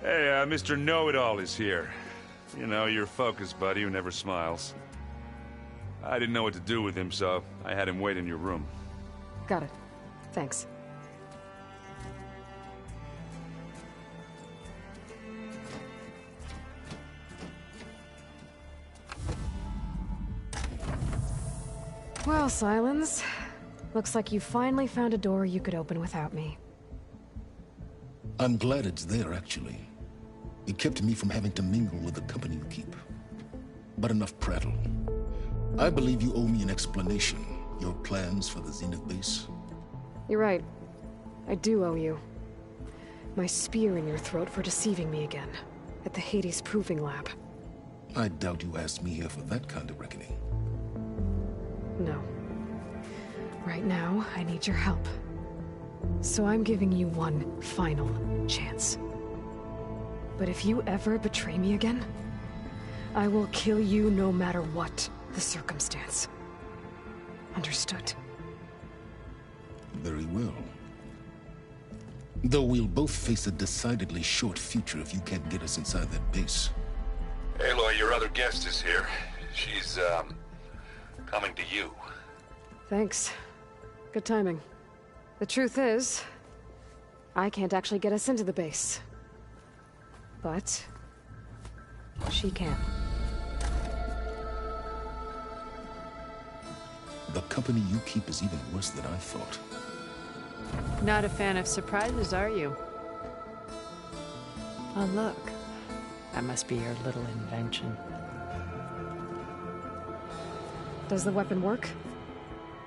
Hey, Mr. Know-It-All is here. You know, your focus buddy who never smiles. I didn't know what to do with him, so I had him wait in your room. Got it. Thanks. Well, Silence. Looks like you finally found a door you could open without me. I'm glad it's there, actually. It kept me from having to mingle with the company you keep. But enough prattle. I believe you owe me an explanation. Your plans for the Zenith base? You're right. I do owe you. My spear in your throat for deceiving me again. At the Hades Proving Lab. I doubt you asked me here for that kind of reckoning. No. Right now, I need your help. So I'm giving you one final chance. But if you ever betray me again, I will kill you no matter what the circumstance. Understood? Very well. Though we'll both face a decidedly short future if you can't get us inside that base. Aloy, your other guest is here. She's, coming to you. Thanks. Good timing. The truth is, I can't actually get us into the base. But she can. The company you keep is even worse than I thought. Not a fan of surprises, are you? Oh, look. That must be your little invention. Does the weapon work?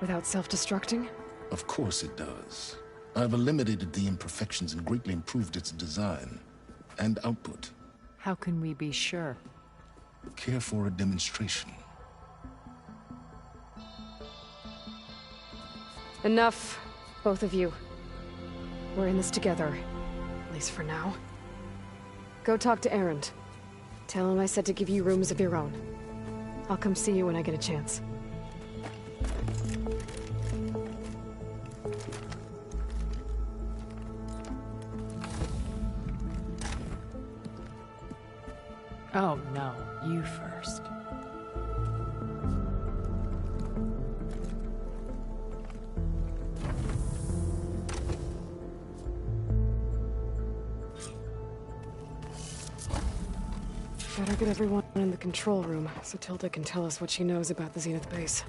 Without self-destructing? Of course it does. I've eliminated the imperfections and greatly improved its design and output. How can we be sure? Care for a demonstration? Enough, both of you. We're in this together, at least for now. Go talk to Erend. Tell him I said to give you rooms of your own. I'll come see you when I get a chance. Oh, no. You first. Better get everyone in the control room so Tilda can tell us what she knows about the Zenith base.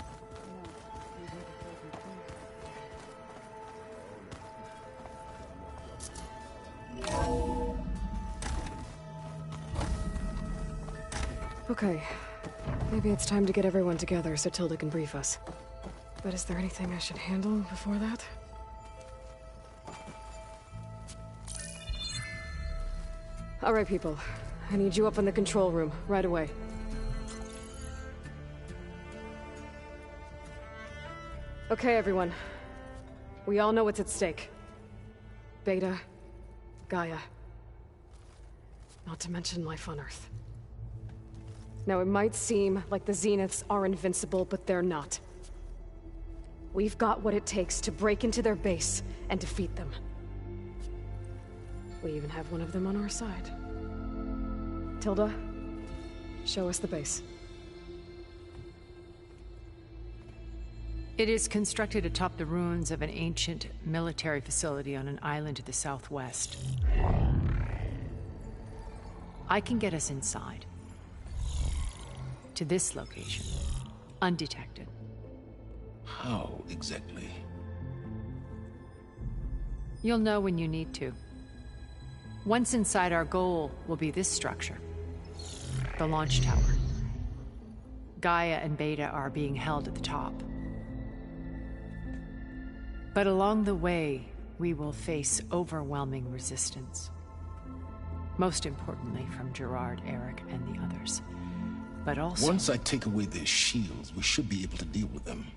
Okay. Maybe it's time to get everyone together so Tilda can brief us. But is there anything I should handle before that? All right, people. I need you up in the control room, right away. Okay, everyone. We all know what's at stake. Beta, Gaia. Not to mention life on Earth. Now, it might seem like the Zeniths are invincible, but they're not. We've got what it takes to break into their base and defeat them. We even have one of them on our side. Tilda, show us the base. It is constructed atop the ruins of an ancient military facility on an island to the southwest. I can get us inside. To this location, undetected. How exactly? You'll know when you need to. Once inside, our goal will be this structure. The launch tower. Gaia and Beta are being held at the top. But along the way, we will face overwhelming resistance. Most importantly from Gerard, Eric, and the others. But also... Once I take away their shields, we should be able to deal with them.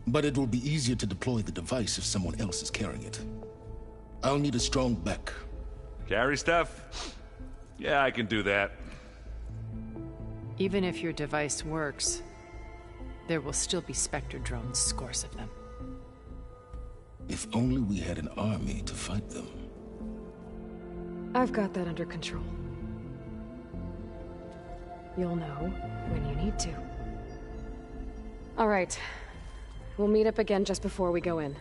But it will be easier to deploy the device if someone else is carrying it. I'll need a strong back. Carry stuff? Yeah, I can do that. Even if your device works, there will still be Spectre drones, scores of them. If only we had an army to fight them. I've got that under control. You'll know when you need to. All right. We'll meet up again just before we go in.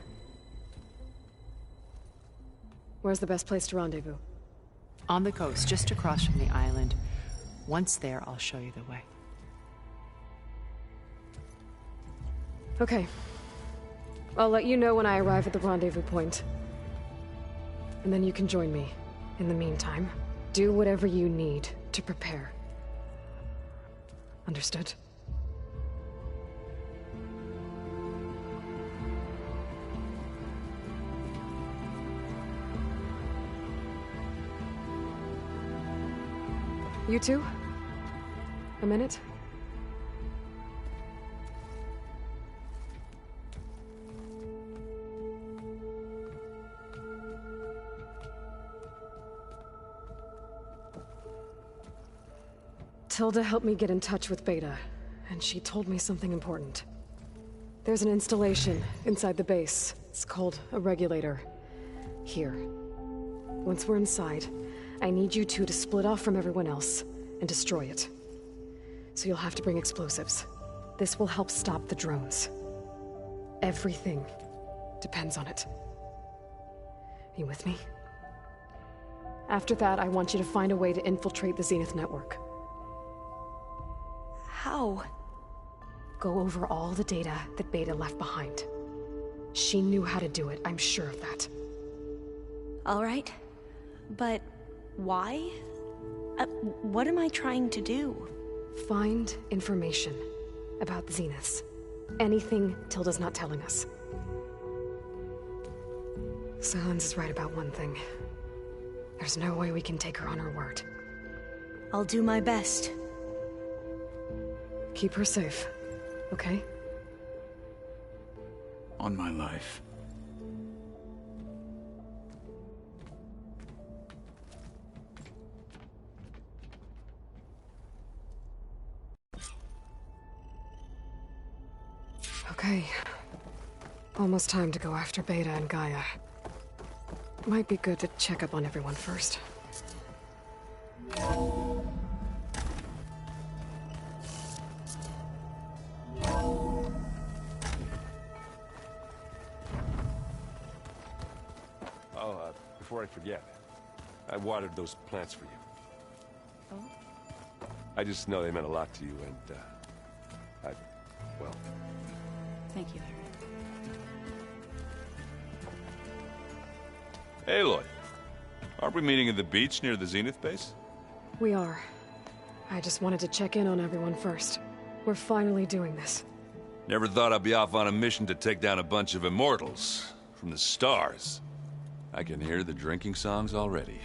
Where's the best place to rendezvous? On the coast, just across from the island. Once there, I'll show you the way. Okay. I'll let you know when I arrive at the rendezvous point. And then you can join me. In the meantime, do whatever you need to prepare. Understood? You two? A minute? Tilda helped me get in touch with Beta, and she told me something important. There's an installation inside the base. It's called a regulator. Here. Once we're inside, I need you two to split off from everyone else and destroy it. So you'll have to bring explosives. This will help stop the drones. Everything depends on it. Are you with me? After that, I want you to find a way to infiltrate the Zenith network. How? Go over all the data that Beta left behind. She knew how to do it, I'm sure of that. All right. But why? What am I trying to do? Find information about the Zeniths. Anything Tilda's not telling us. Silence is right about one thing. There's no way we can take her on her word. I'll do my best. Keep her safe, okay? On my life. Okay. Almost time to go after Beta and Gaia. Might be good to check up on everyone first. Before I forget, I watered those plants for you. Oh? I just know they meant a lot to you, and, well... Thank you, Harry. Aloy, aren't we meeting at the beach near the Zenith base? We are. I just wanted to check in on everyone first. We're finally doing this. Never thought I'd be off on a mission to take down a bunch of immortals from the stars. I can hear the drinking songs already.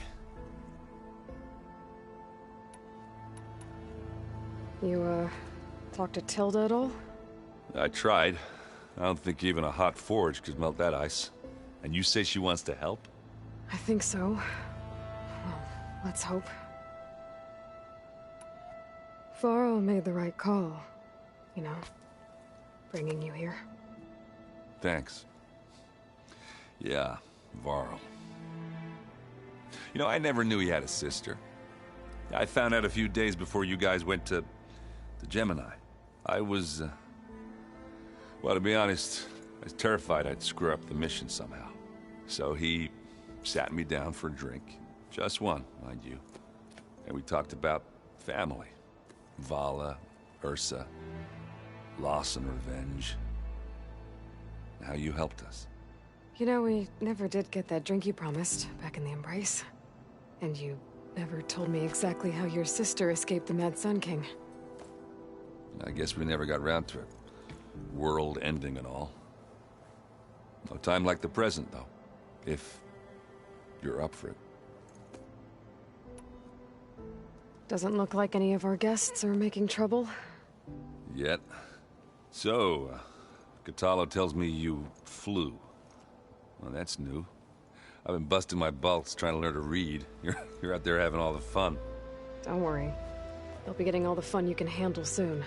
You, talked to Tilda at all? I tried. I don't think even a hot forge could melt that ice. And you say she wants to help? I think so. Well, let's hope. Varl made the right call. You know, bringing you here. Thanks. Yeah, Varl. You know, I never knew he had a sister. I found out a few days before you guys went to Gemini. I was, well, to be honest, I was terrified I'd screw up the mission somehow. So he sat me down for a drink. Just one, mind you. And we talked about family. Vala, Ursa, loss and revenge. How you helped us. You know, we never did get that drink you promised back in the Embrace. And you never told me exactly how your sister escaped the Mad Sun King. I guess we never got around to it. World ending and all. No time like the present, though. If you're up for it. Doesn't look like any of our guests are making trouble. Yet. So, Katalo tells me you flew. Well, that's new. I've been busting my balls trying to learn to read. You're out there having all the fun. Don't worry. You'll be getting all the fun you can handle soon.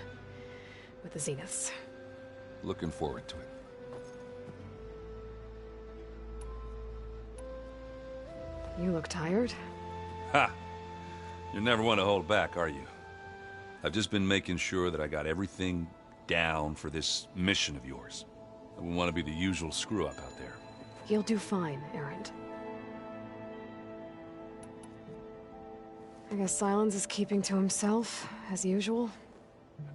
With the Zeniths. Looking forward to it. You look tired. Ha! You never want to hold back, are you? I've just been making sure that I got everything down for this mission of yours. I wouldn't want to be the usual screw-up out there. You'll do fine, Errant. I guess Silence is keeping to himself, as usual.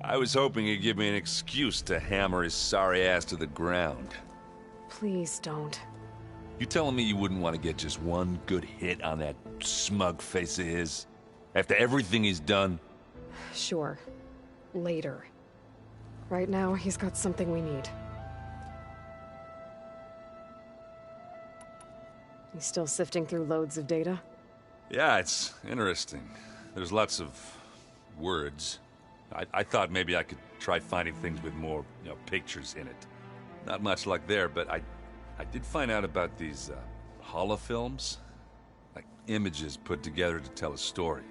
I was hoping he'd give me an excuse to hammer his sorry ass to the ground. Please don't. You telling me you wouldn't want to get just one good hit on that smug face of his? After everything he's done? Sure. Later. Right now, he's got something we need. He's still sifting through loads of data? Yeah, it's interesting. There's lots of words. I thought maybe I could try finding things with more, pictures in it. Not much luck there, but I did find out about these holofilms. Like images put together to tell a story.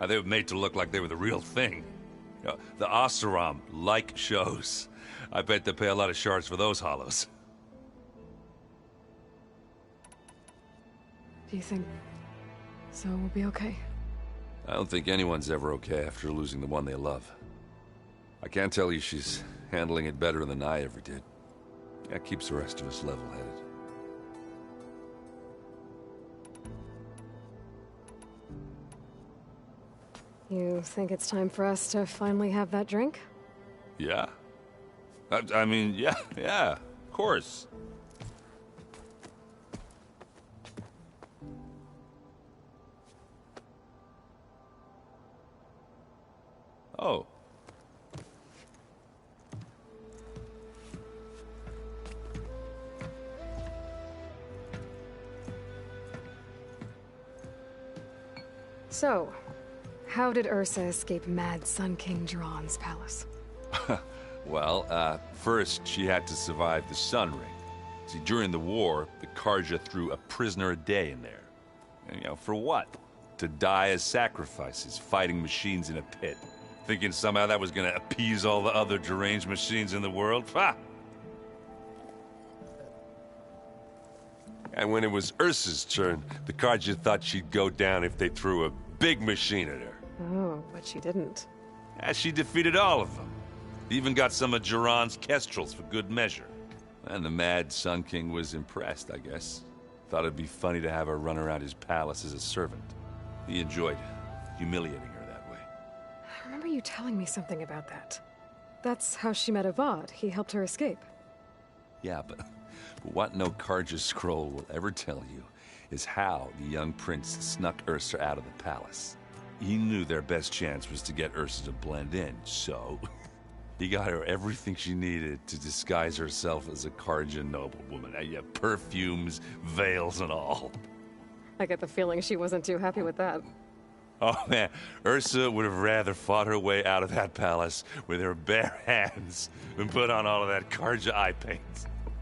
They were made to look like they were the real thing. The Oseram-like shows. I bet they pay a lot of shards for those hollows. Do you think so we'll be okay? I don't think anyone's ever okay after losing the one they love. I can't tell you she's handling it better than I ever did. That keeps the rest of us level-headed. You think it's time for us to finally have that drink? Yeah? I mean, yeah, of course. Oh. So, how did Ursa escape Mad Sun King Jiran's palace? Well, first she had to survive the Sun Ring. See, during the war, the Karja threw a prisoner a day in there. And, for what? To die as sacrifices, fighting machines in a pit. Thinking somehow that was gonna appease all the other deranged machines in the world? Ha! And when it was Ursa's turn, the Karja thought she'd go down if they threw a big machine at her. Oh, but she didn't. Yeah, she defeated all of them. Even got some of Jiran's kestrels for good measure. And the Mad Sun King was impressed, I guess. Thought it'd be funny to have her run around his palace as a servant. He enjoyed humiliating her that way. I remember you telling me something about that. That's how she met Avad. He helped her escape. Yeah, but what no Karja scroll will ever tell you is how the young prince snuck Ursa out of the palace. He knew their best chance was to get Ursa to blend in, so he got her everything she needed to disguise herself as a Karja noblewoman. Yeah, perfumes, veils, and all. I get the feeling she wasn't too happy with that. Oh man, Ursa would have rather fought her way out of that palace with her bare hands than put on all of that Karja eye paint.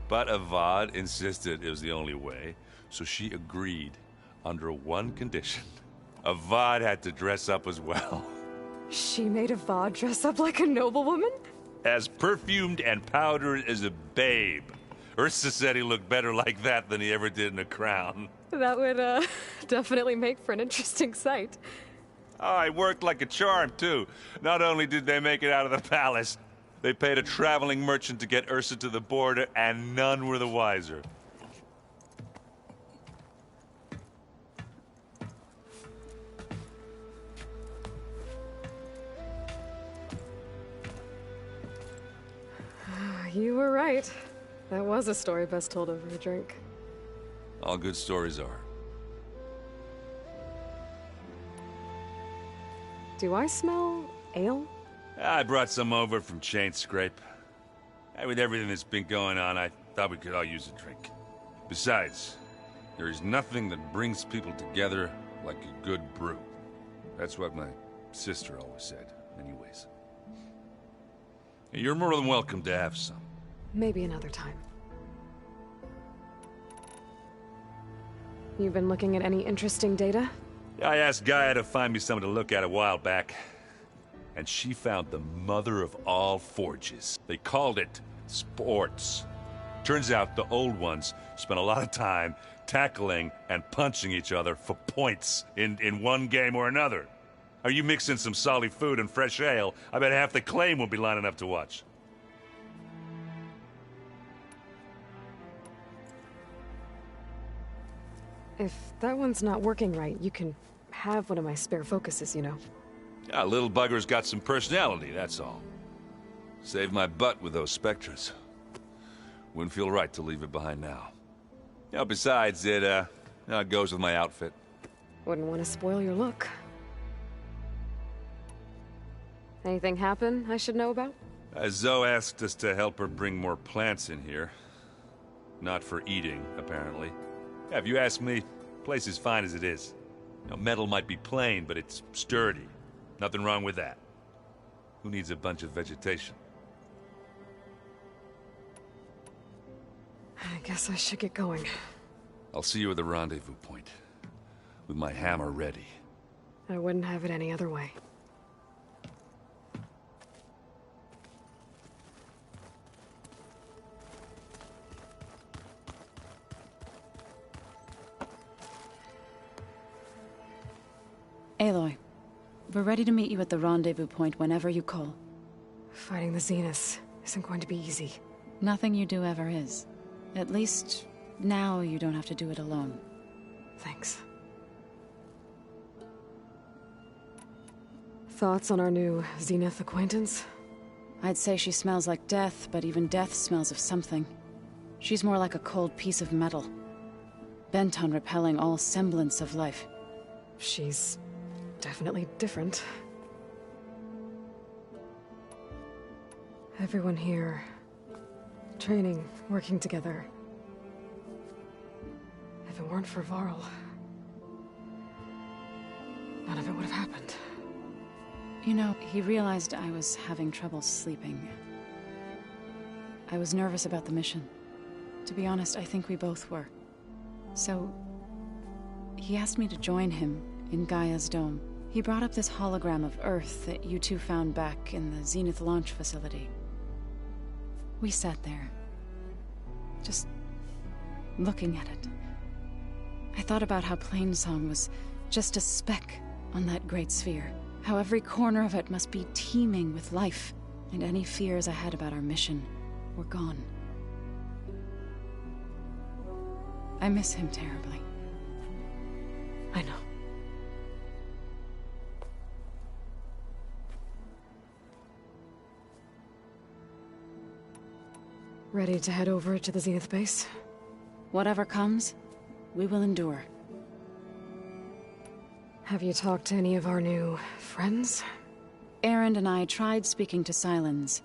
But Avad insisted it was the only way, so she agreed under one condition. Avad had to dress up as well. She made Avad dress up like a noblewoman? As perfumed and powdered as a babe. Ursa said he looked better like that than he ever did in a crown. That would, definitely make for an interesting sight. Oh, it worked like a charm, too. Not only did they make it out of the palace, they paid a traveling merchant to get Ursa to the border, and none were the wiser. You were right. That was a story best told over a drink. All good stories are. Do I smell ale? I brought some over from Chain Scrape. With everything that's been going on, I thought we could all use a drink. Besides, there is nothing that brings people together like a good brew. That's what my sister always said, anyways. You're more than welcome to have some. Maybe another time. You've been looking at any interesting data? I asked Gaia to find me something to look at a while back, and she found the mother of all forges. They called it sports. Turns out the old ones spent a lot of time tackling and punching each other for points in one game or another. Are you mixing some solid food and fresh ale? I bet half the claim will be lining up to watch. If that one's not working right, you can have one of my spare focuses, you know. Yeah, little bugger's got some personality, that's all. Saved my butt with those Spectres. Wouldn't feel right to leave it behind now. You know, besides, it goes with my outfit. Wouldn't want to spoil your look. Anything happen I should know about? Zoe asked us to help her bring more plants in here. Not for eating, apparently. Yeah, if you ask me, the place is fine as it is. You know, metal might be plain, but it's sturdy. Nothing wrong with that. Who needs a bunch of vegetation? I guess I should get going. I'll see you at the rendezvous point. With my hammer ready. I wouldn't have it any other way. Aloy, we're ready to meet you at the rendezvous point whenever you call. Fighting the Zeniths isn't going to be easy. Nothing you do ever is. At least, now you don't have to do it alone. Thanks. Thoughts on our new Zenith acquaintance? I'd say she smells like death, but even death smells of something. She's more like a cold piece of metal. Bent on repelling all semblance of life. She's definitely different. Everyone here, training, working together. If it weren't for Varl, none of it would have happened. You know, he realized I was having trouble sleeping. I was nervous about the mission. To be honest, I think we both were. So, he asked me to join him in Gaia's dome. He brought up this hologram of Earth that you two found back in the Zenith launch facility. We sat there, just looking at it. I thought about how Plainsong was just a speck on that great sphere. How every corner of it must be teeming with life, and any fears I had about our mission were gone. I miss him terribly. I know. Ready to head over to the Zenith base? Whatever comes, we will endure. Have you talked to any of our new friends? Erend and I tried speaking to Sylens,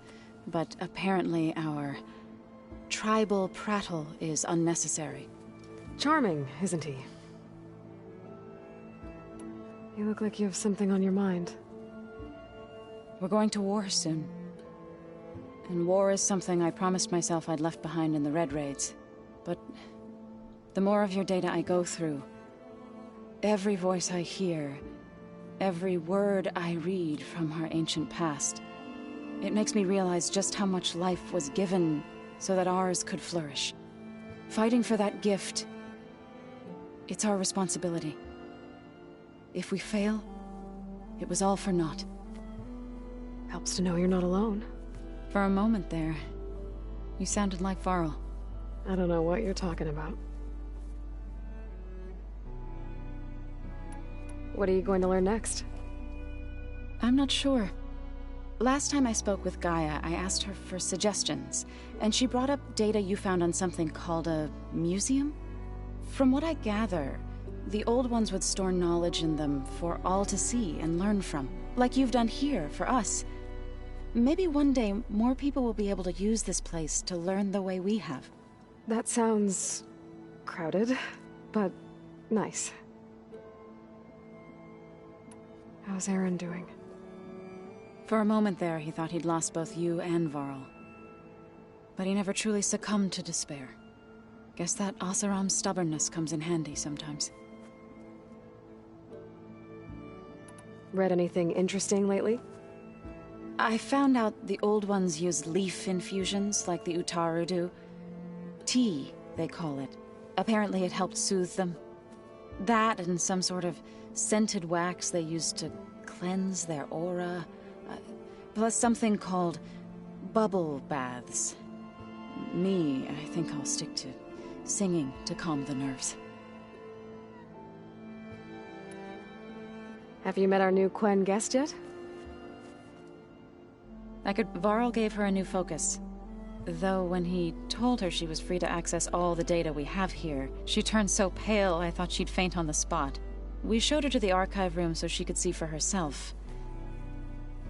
but apparently our tribal prattle is unnecessary. Charming, isn't he? You look like you have something on your mind. We're going to war soon. And war is something I promised myself I'd left behind in the Red Raids. But the more of your data I go through, every voice I hear, every word I read from our ancient past, it makes me realize just how much life was given so that ours could flourish. Fighting for that gift, it's our responsibility. If we fail, it was all for naught. Helps to know you're not alone. For a moment there, you sounded like Varl. I don't know what you're talking about. What are you going to learn next? I'm not sure. Last time I spoke with Gaia, I asked her for suggestions, and she brought up data you found on something called a museum? From what I gather, the old ones would store knowledge in them for all to see and learn from, like you've done here for us. Maybe one day, more people will be able to use this place to learn the way we have. That sounds crowded, but nice. How's Aaron doing? For a moment there, he thought he'd lost both you and Varl. But he never truly succumbed to despair. Guess that Oseram's stubbornness comes in handy sometimes. Read anything interesting lately? I found out the old ones use leaf infusions like the Utaru do. tea, they call it. Apparently it helped soothe them. That and some sort of scented wax they used to cleanse their aura. Plus something called bubble baths. Me, I think I'll stick to singing to calm the nerves. Have you met our new Quen guest yet? Varl gave her a new focus. Though when he told her she was free to access all the data we have here, she turned so pale I thought she'd faint on the spot. We showed her to the archive room so she could see for herself.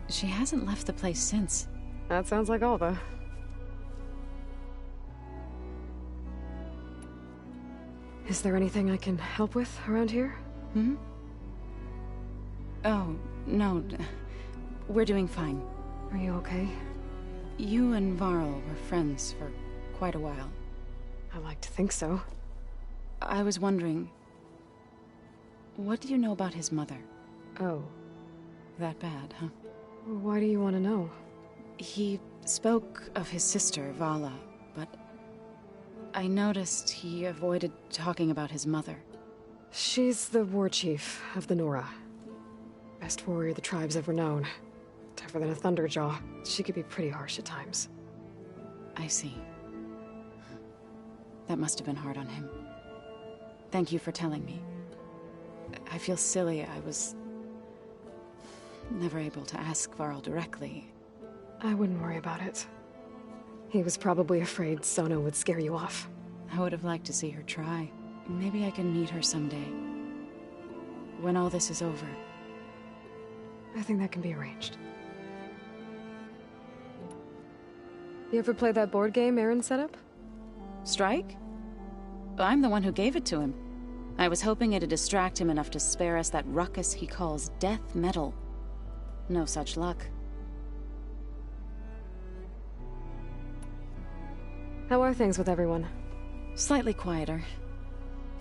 She hasn't left the place since. That sounds like Alva. Is there anything I can help with around here? Hmm? Oh, no. We're doing fine. Are you okay? You and Varl were friends for quite a while. I like to think so. I was wondering, what do you know about his mother? Oh. That bad, huh? Why do you want to know? He spoke of his sister, Vala, but I noticed he avoided talking about his mother. She's the war chief of the Nora. Best warrior the tribe's ever known. Tougher than a Thunderjaw. She could be pretty harsh at times. I see. That must have been hard on him. Thank you for telling me. I feel silly. I was never able to ask Varl directly. I wouldn't worry about it. He was probably afraid Sona would scare you off. I would have liked to see her try. Maybe I can meet her someday. When all this is over. I think that can be arranged. You ever play that board game Aaron set up? Strike? I'm the one who gave it to him. I was hoping it'd distract him enough to spare us that ruckus he calls death metal. No such luck. How are things with everyone? Slightly quieter.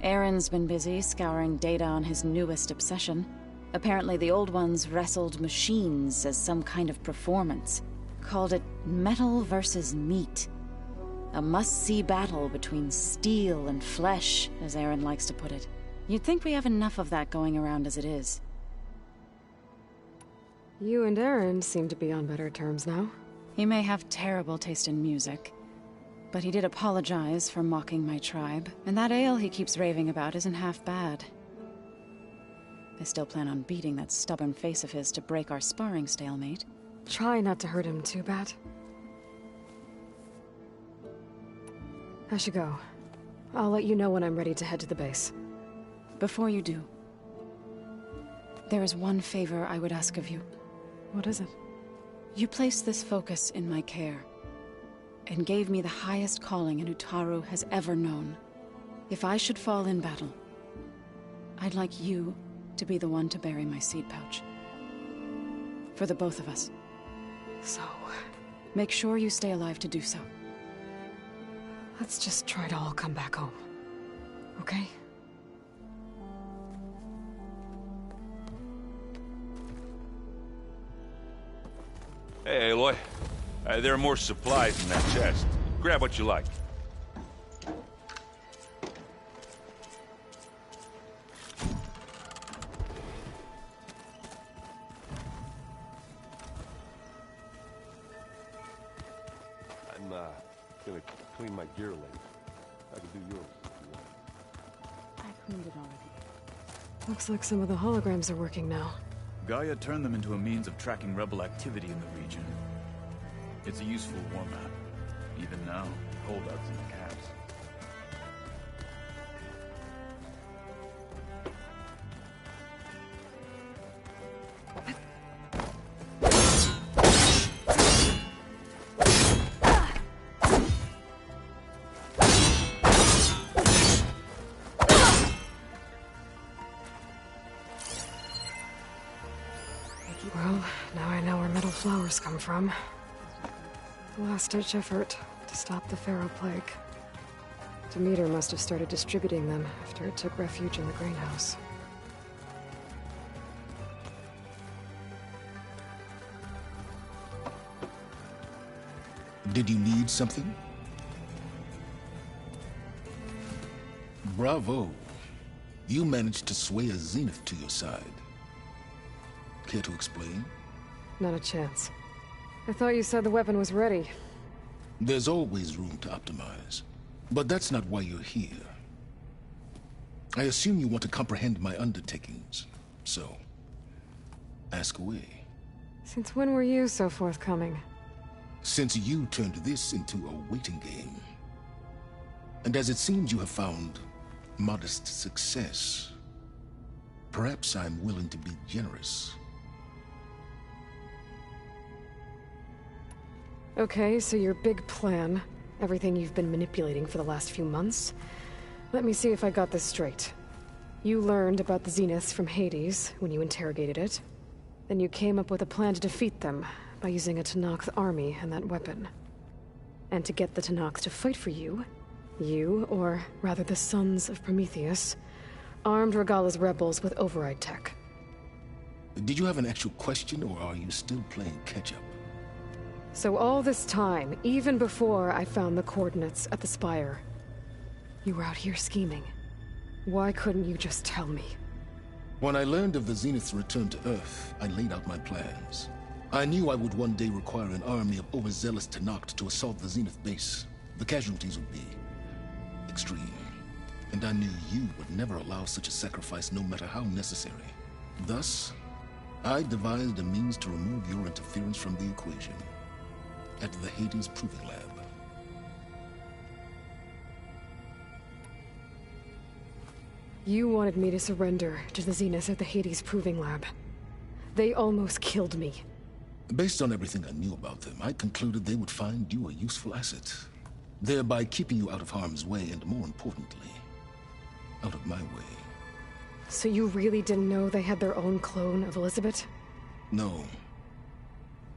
Aaron's been busy scouring data on his newest obsession. Apparently the old ones wrestled machines as some kind of performance. Called it metal versus meat. A must-see battle between steel and flesh, as Aaron likes to put it. You'd think we have enough of that going around as it is. You and Aaron seem to be on better terms now. He may have terrible taste in music, but he did apologize for mocking my tribe, and that ale he keeps raving about isn't half bad. I still plan on beating that stubborn face of his to break our sparring stalemate. Try not to hurt him too bad. I should go. I'll let you know when I'm ready to head to the base. Before you do, there is one favor I would ask of you. What is it? You placed this focus in my care, and gave me the highest calling an Utaru has ever known. If I should fall in battle, I'd like you to be the one to bury my seed pouch. For the both of us. So... make sure you stay alive to do so. let's just try to all come back home. Okay? Hey, Aloy. There are more supplies in that chest. Grab what you like. I'm, gonna clean my gear later. I can do yours if you want. I cleaned it already. Looks like some of the holograms are working now. Gaia turned them into a means of tracking rebel activity in the region. It's a useful war map. Even now, holdouts in the caps. Well, now I know where metal flowers come from. The last-ditch effort to stop the Pharaoh Plague. Demeter must have started distributing them after it took refuge in the greenhouse. Did you need something? Bravo. You managed to sway a Zenith to your side. Care to explain? Not a chance. I thought you said the weapon was ready. There's always room to optimize. But that's not why you're here. I assume you want to comprehend my undertakings. So, ask away. Since when were you so forthcoming? Since you turned this into a waiting game. And as it seems you have found modest success, perhaps I'm willing to be generous. Okay, so your big plan, everything you've been manipulating for the last few months. Let me see if I got this straight. You learned about the Zeniths from Hades when you interrogated it. Then you came up with a plan to defeat them by using a Tenakth army and that weapon. And to get the Tenakth to fight for you, or rather the Sons of Prometheus, armed Regalla's rebels with override tech. Did you have an actual question, or are you still playing catch-up? So all this time, even before I found the coordinates at the Spire, you were out here scheming. Why couldn't you just tell me? When I learned of the Zenith's return to Earth, I laid out my plans. I knew I would one day require an army of overzealous Tenakth to assault the Zenith base. The casualties would be extreme. And I knew you would never allow such a sacrifice, no matter how necessary. Thus, I devised a means to remove your interference from the equation. At the Hades Proving Lab. You wanted me to surrender to the Zeniths at the Hades Proving Lab. They almost killed me. Based on everything I knew about them, I concluded they would find you a useful asset, thereby keeping you out of harm's way and, more importantly, out of my way. So you really didn't know they had their own clone of Elizabeth? No.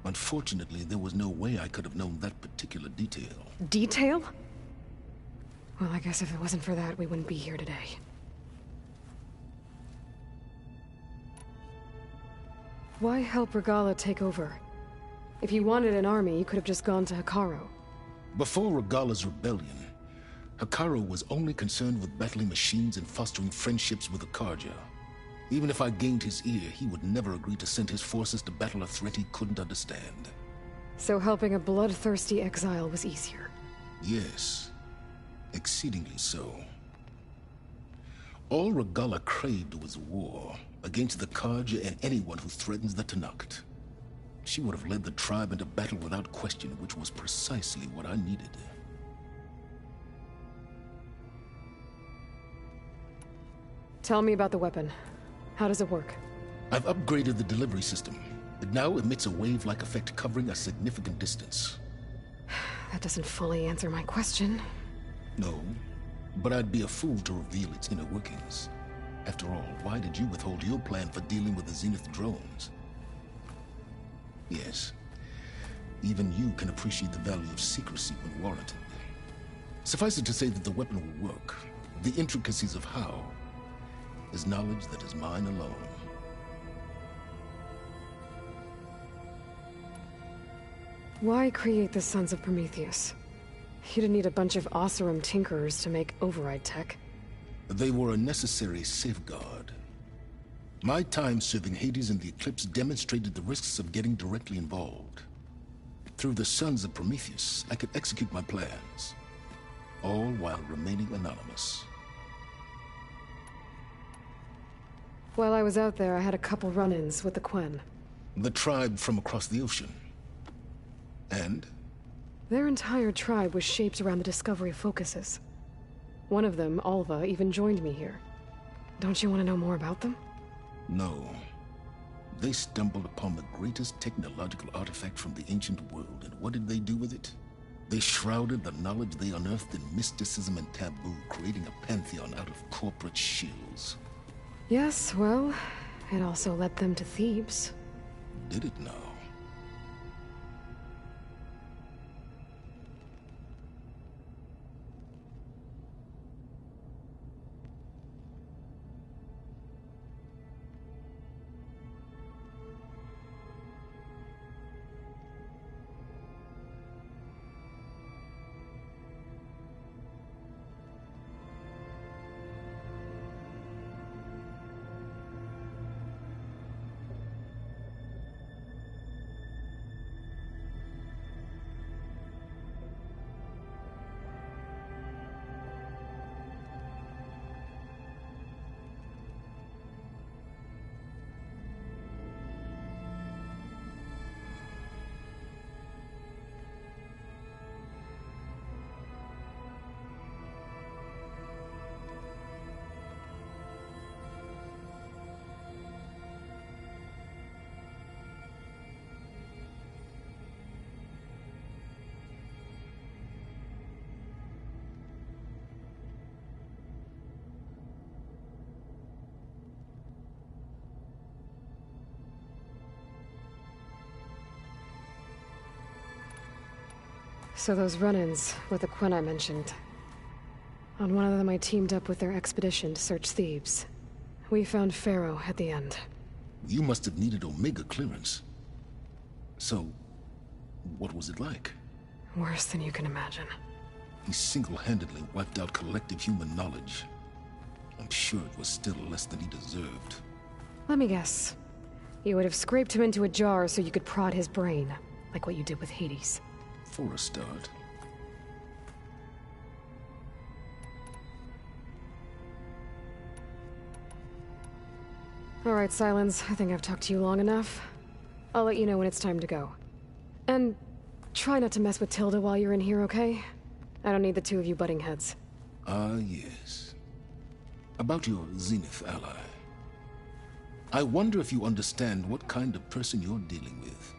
Unfortunately, there was no way I could have known that particular detail. Detail? Well, I guess if it wasn't for that, we wouldn't be here today. Why help Regalla take over? If you wanted an army, you could have just gone to Hekarro. Before Regalla's rebellion, Hekarro was only concerned with battling machines and fostering friendships with the Karja. Even if I gained his ear, he would never agree to send his forces to battle a threat he couldn't understand. So helping a bloodthirsty exile was easier? Yes. Exceedingly so. All Regalla craved was war, against the Karja and anyone who threatens the Tenakth. She would have led the tribe into battle without question, which was precisely what I needed. Tell me about the weapon. How does it work? I've upgraded the delivery system. It now emits a wave-like effect covering a significant distance. That doesn't fully answer my question. No, but I'd be a fool to reveal its inner workings. After all, why did you withhold your plan for dealing with the Zenith drones? Yes, even you can appreciate the value of secrecy when warranted. Suffice it to say that the weapon will work. The intricacies of how is knowledge that is mine alone. Why create the Sons of Prometheus? You didn't need a bunch of Oseram tinkerers to make override tech. They were a necessary safeguard. My time serving Hades and the Eclipse demonstrated the risks of getting directly involved. Through the Sons of Prometheus, I could execute my plans, all while remaining anonymous. While I was out there, I had a couple run-ins with the Quen. The tribe from across the ocean. And? Their entire tribe was shaped around the discovery of focuses. One of them, Alva, even joined me here. Don't you want to know more about them? No. They stumbled upon the greatest technological artifact from the ancient world, and what did they do with it? They shrouded the knowledge they unearthed in mysticism and taboo, creating a pantheon out of corporate shills. Yes, well, it also led them to Thebes. Did it now? So those run-ins with the Quen I mentioned. On one of them I teamed up with their expedition to search Thebes. We found Pharaoh at the end. You must have needed Omega clearance. So, what was it like? Worse than you can imagine. He single-handedly wiped out collective human knowledge. I'm sure it was still less than he deserved. Let me guess. You would have scraped him into a jar so you could prod his brain, like what you did with Hades. For a start. All right, Silence. I think I've talked to you long enough. I'll let you know when it's time to go. And try not to mess with Tilda while you're in here, okay? I don't need the two of you butting heads. Ah, yes. About your Zenith ally. I wonder if you understand what kind of person you're dealing with.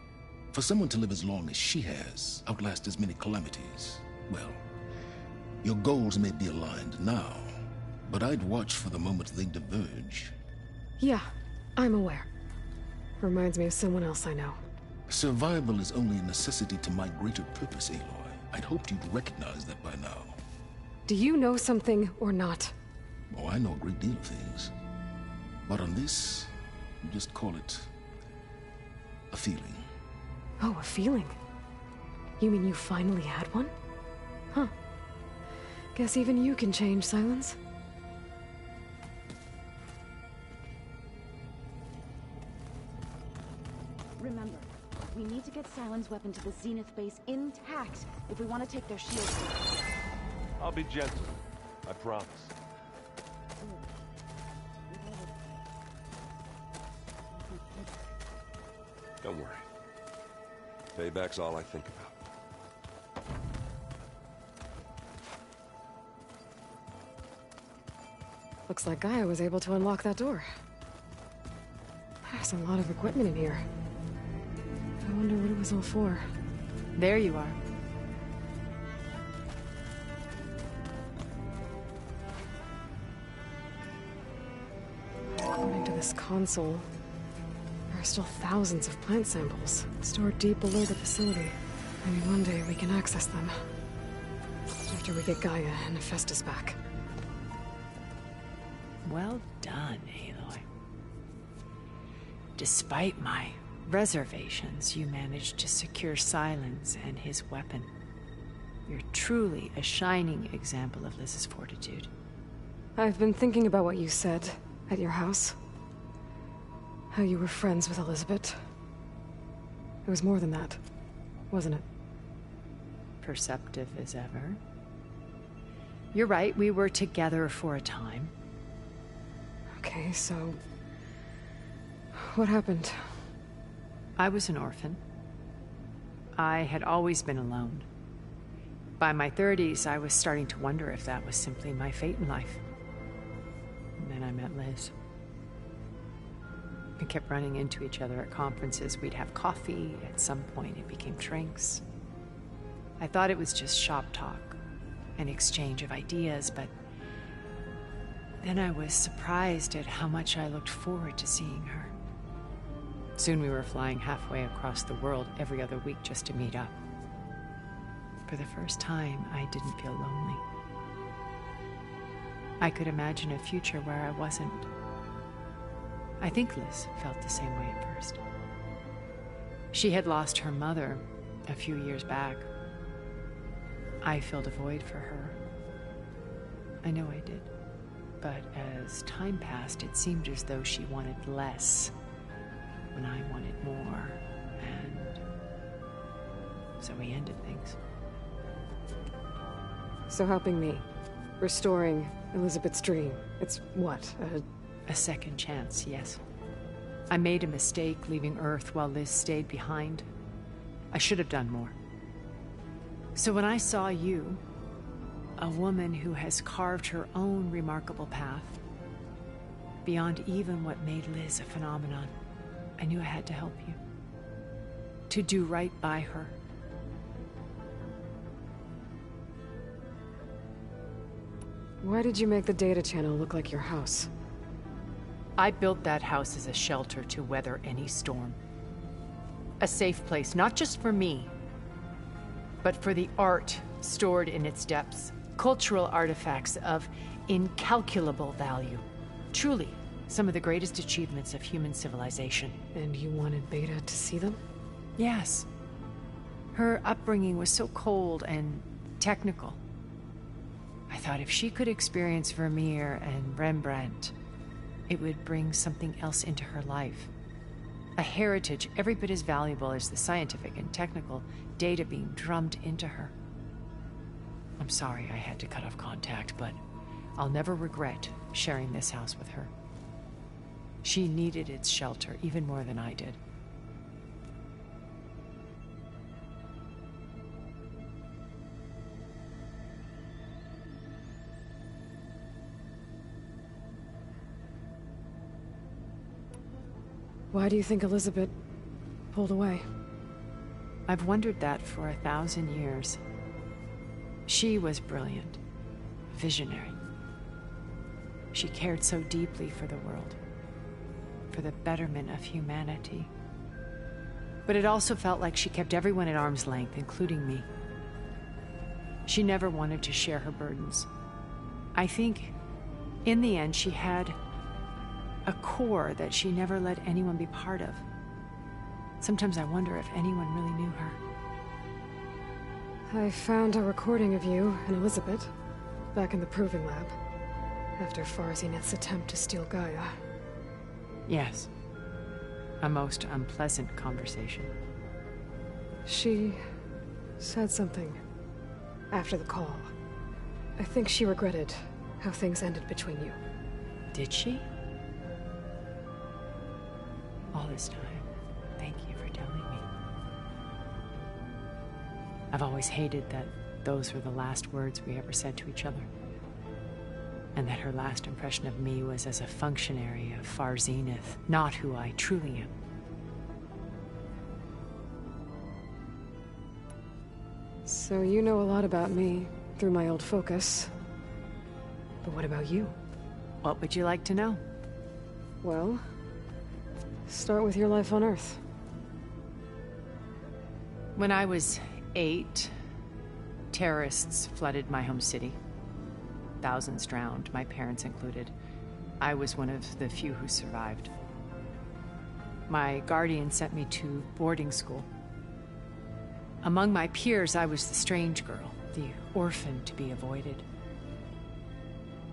For someone to live as long as she has, outlast as many calamities, well, your goals may be aligned now, but I'd watch for the moment they diverge. Yeah, I'm aware. Reminds me of someone else I know. Survival is only a necessity to my greater purpose, Aloy. I'd hoped you'd recognize that by now. Do you know something or not? Oh, I know a great deal of things. But on this, you just call it a feeling. Oh, a feeling? You mean you finally had one? Huh. Guess even you can change, Silence. Remember, we need to get Silent's weapon to the Zenith base intact if we want to take their shields. I'll be gentle. I promise. Don't worry. Payback's all I think about. Looks like Gaia was able to unlock that door. There's a lot of equipment in here. I wonder what it was all for. There you are. According to this console, there are still thousands of plant samples stored deep below the facility. Maybe one day we can access them. After we get Gaia and Hephaestus back. Well done, Aloy. Despite my reservations, you managed to secure Silence and his weapon. You're truly a shining example of Liz's fortitude. I've been thinking about what you said at your house. How you were friends with Elizabeth. It was more than that, wasn't it? Perceptive as ever. You're right, we were together for a time. Okay, so... what happened? I was an orphan. I had always been alone. By my 30s, I was starting to wonder if that was simply my fate in life. And then I met Liz. We kept running into each other at conferences. We'd have coffee. At some point, it became drinks. I thought it was just shop talk, an exchange of ideas, but then I was surprised at how much I looked forward to seeing her. Soon we were flying halfway across the world every other week just to meet up. For the first time, I didn't feel lonely. I could imagine a future where I wasn't. I think Liz felt the same way at first. She had lost her mother a few years back. I filled a void for her. I know I did. But as time passed, it seemed as though she wanted less when I wanted more, and so we ended things. So helping me. Restoring Elizabeth's dream. It's what, A second chance, yes. I made a mistake leaving Earth while Liz stayed behind. I should have done more. So when I saw you, a woman who has carved her own remarkable path, beyond even what made Liz a phenomenon, I knew I had to help you. To do right by her. why did you make the data channel look like your house? I built that house as a shelter to weather any storm. A safe place, not just for me, but for the art stored in its depths. Cultural artifacts of incalculable value. Truly, some of the greatest achievements of human civilization. And you wanted Beta to see them? Yes. Her upbringing was so cold and technical. I thought if she could experience Vermeer and Rembrandt, it would bring something else into her life. A heritage every bit as valuable as the scientific and technical data being drummed into her. I'm sorry I had to cut off contact, but I'll never regret sharing this house with her. She needed its shelter even more than I did. Why do you think Elizabeth pulled away? I've wondered that for 1,000 years. She was brilliant, visionary. She cared so deeply for the world, for the betterment of humanity. But it also felt like she kept everyone at arm's length, including me. She never wanted to share her burdens. I think, in the end, she had a core that she never let anyone be part of. Sometimes I wonder if anyone really knew her. I found a recording of you and Elizabeth back in the Proving Lab after Farzineth's attempt to steal Gaia. Yes. A most unpleasant conversation. She said something after the call. I think she regretted how things ended between you. Did she? All this time, thank you for telling me. I've always hated that those were the last words we ever said to each other. And that her last impression of me was as a functionary of Far Zenith, not who I truly am. So you know a lot about me through my old focus. But what about you? What would you like to know? Well, start with your life on Earth. When I was 8, terrorists flooded my home city. Thousands drowned, my parents included. I was one of the few who survived. My guardian sent me to boarding school. Among my peers, I was the strange girl, the orphan to be avoided.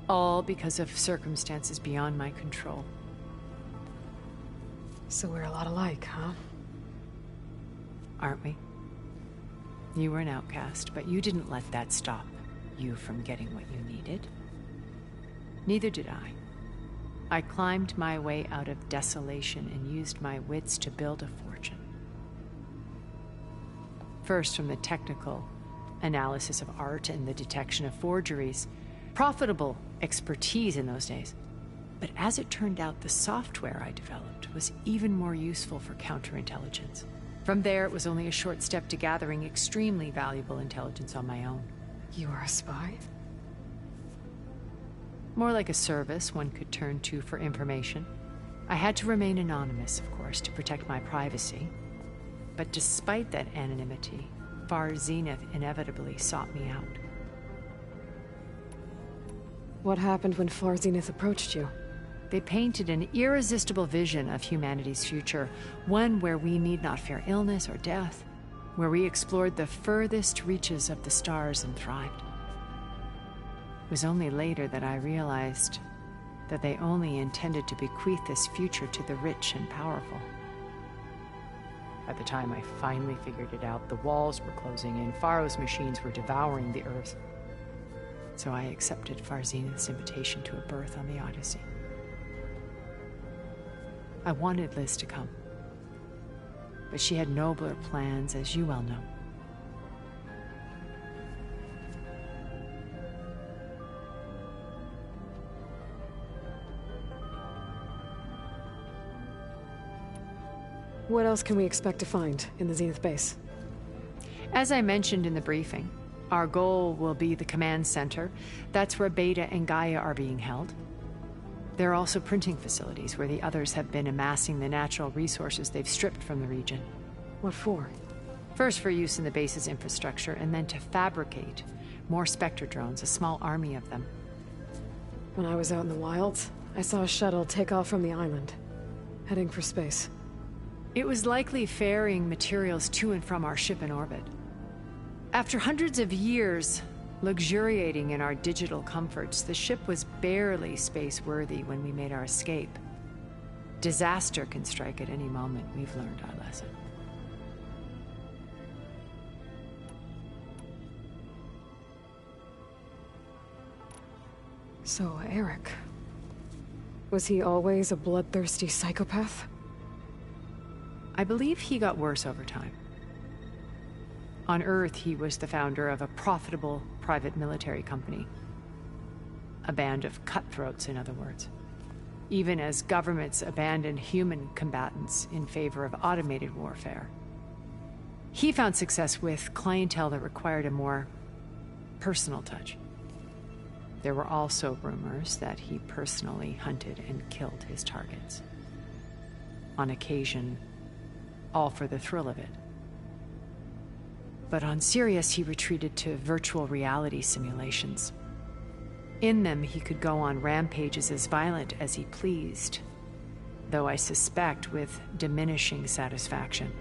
All because of circumstances beyond my control. So we're a lot alike, huh? Aren't we? You were an outcast, but you didn't let that stop you from getting what you needed. Neither did I. I climbed my way out of desolation and used my wits to build a fortune. First, from the technical analysis of art and the detection of forgeries. Profitable expertise in those days. But as it turned out, the software I developed was even more useful for counterintelligence. From there, it was only a short step to gathering extremely valuable intelligence on my own. You are a spy? More like a service one could turn to for information. I had to remain anonymous, of course, to protect my privacy. But despite that anonymity, Far Zenith inevitably sought me out. What happened when Far Zenith approached you? They painted an irresistible vision of humanity's future, one where we need not fear illness or death, where we explored the furthest reaches of the stars and thrived. It was only later that I realized that they only intended to bequeath this future to the rich and powerful. By the time I finally figured it out, the walls were closing in, Pharaoh's machines were devouring the Earth. So I accepted Far Zenith's invitation to a berth on the Odyssey. I wanted Liz to come, but she had nobler plans, as you well know. What else can we expect to find in the Zenith base? As I mentioned in the briefing, our goal will be the command center. That's where Beta and Gaia are being held. There are also printing facilities where the others have been amassing the natural resources they've stripped from the region. What for? First for use in the base's infrastructure, and then to fabricate more Spectre drones, a small army of them. When I was out in the wilds, I saw a shuttle take off from the island, heading for space. It was likely ferrying materials to and from our ship in orbit. After hundreds of years luxuriating in our digital comforts, the ship was barely space-worthy when we made our escape. Disaster can strike at any moment. We've learned our lesson. So, Eric... was he always a bloodthirsty psychopath? I believe he got worse over time. On Earth, he was the founder of a profitable private military company. A band of cutthroats, in other words. Even as governments abandoned human combatants in favor of automated warfare. He found success with clientele that required a more personal touch. There were also rumors that he personally hunted and killed his targets. On occasion, all for the thrill of it. But on Sirius, he retreated to virtual reality simulations. In them, he could go on rampages as violent as he pleased, though I suspect with diminishing satisfaction.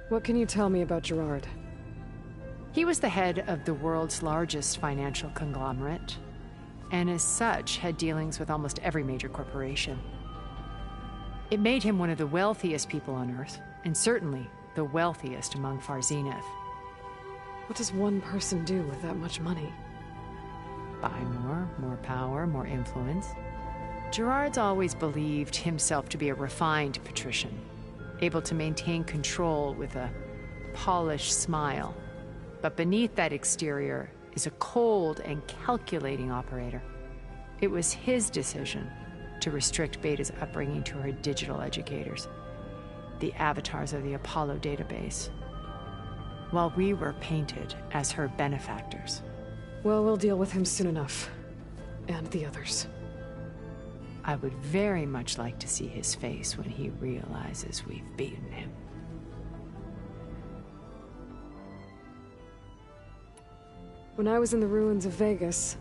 What can you tell me about Gerard? He was the head of the world's largest financial conglomerate, and as such had dealings with almost every major corporation. It made him one of the wealthiest people on Earth, and certainly the wealthiest among Far Zenith. What does one person do with that much money? Buy more power, more influence. Gerard's always believed himself to be a refined patrician, able to maintain control with a polished smile. But beneath that exterior is a cold and calculating operator. It was his decision to restrict Beta's upbringing to her digital educators, the avatars of the Apollo database, while we were painted as her benefactors. Well, we'll deal with him soon enough. And the others. I would very much like to see his face when he realizes we've beaten him. When I was in the ruins of Vegas,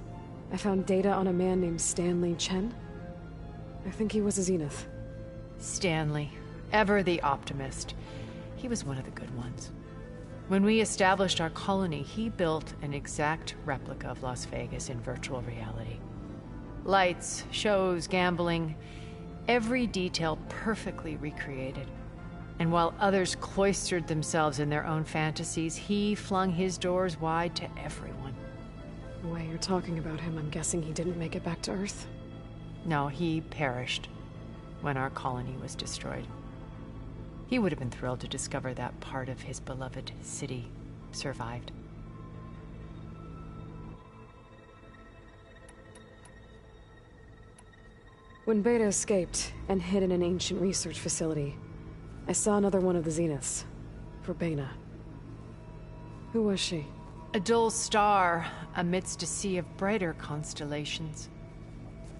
I found data on a man named Stanley Chen. I think he was a Zenith. Stanley, ever the optimist. He was one of the good ones. When we established our colony, he built an exact replica of Las Vegas in virtual reality. Lights, shows, gambling, every detail perfectly recreated. And while others cloistered themselves in their own fantasies, he flung his doors wide to everyone. The way you're talking about him, I'm guessing he didn't make it back to Earth? No, he perished when our colony was destroyed. He would have been thrilled to discover that part of his beloved city survived. When Beta escaped and hid in an ancient research facility, I saw another one of the Zeniths, Verbena. Who was she? A dull star amidst a sea of brighter constellations.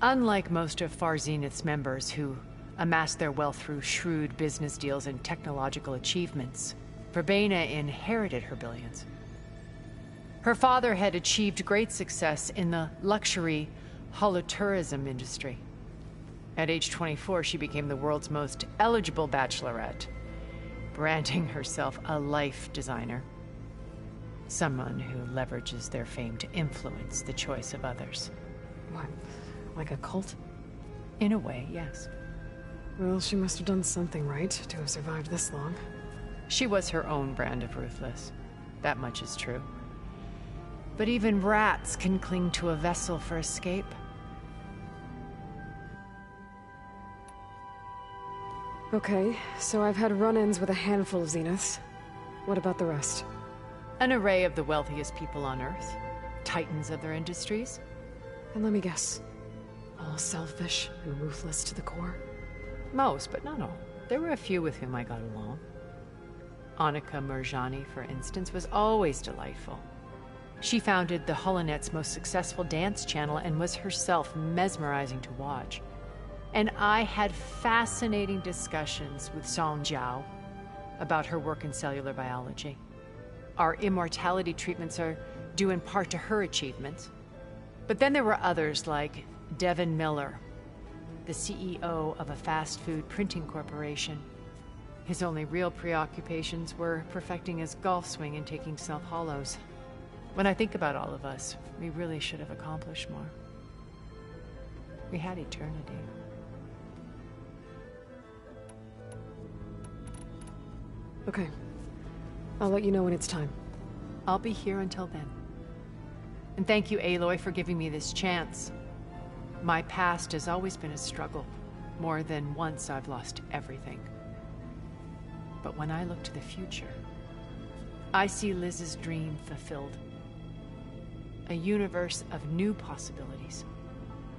Unlike most of Far Zenith's members who amassed their wealth through shrewd business deals and technological achievements, Verbena inherited her billions. Her father had achieved great success in the luxury holotourism industry. At age 24, she became the world's most eligible bachelorette, branding herself a life designer. Someone who leverages their fame to influence the choice of others. What, like a cult? In a way, yes. Well, she must have done something right to have survived this long. She was her own brand of ruthless. That much is true. But even rats can cling to a vessel for escape. Okay, so I've had run-ins with a handful of Zeniths. What about the rest? An array of the wealthiest people on Earth. Titans of their industries. And let me guess. All selfish and ruthless to the core? Most, but not all. There were a few with whom I got along. Annika Murjani, for instance, was always delightful. She founded the HoloNet's most successful dance channel and was herself mesmerizing to watch. And I had fascinating discussions with Song Jiao about her work in cellular biology. Our immortality treatments are due in part to her achievements. But then there were others like Devin Miller, the CEO of a fast food printing corporation. His only real preoccupations were perfecting his golf swing and taking self-hollows. When I think about all of us, we really should have accomplished more. We had eternity. Okay. I'll let you know when it's time. I'll be here until then. And thank you, Aloy, for giving me this chance. My past has always been a struggle. More than once I've lost everything. But when I look to the future, I see Liz's dream fulfilled. A universe of new possibilities.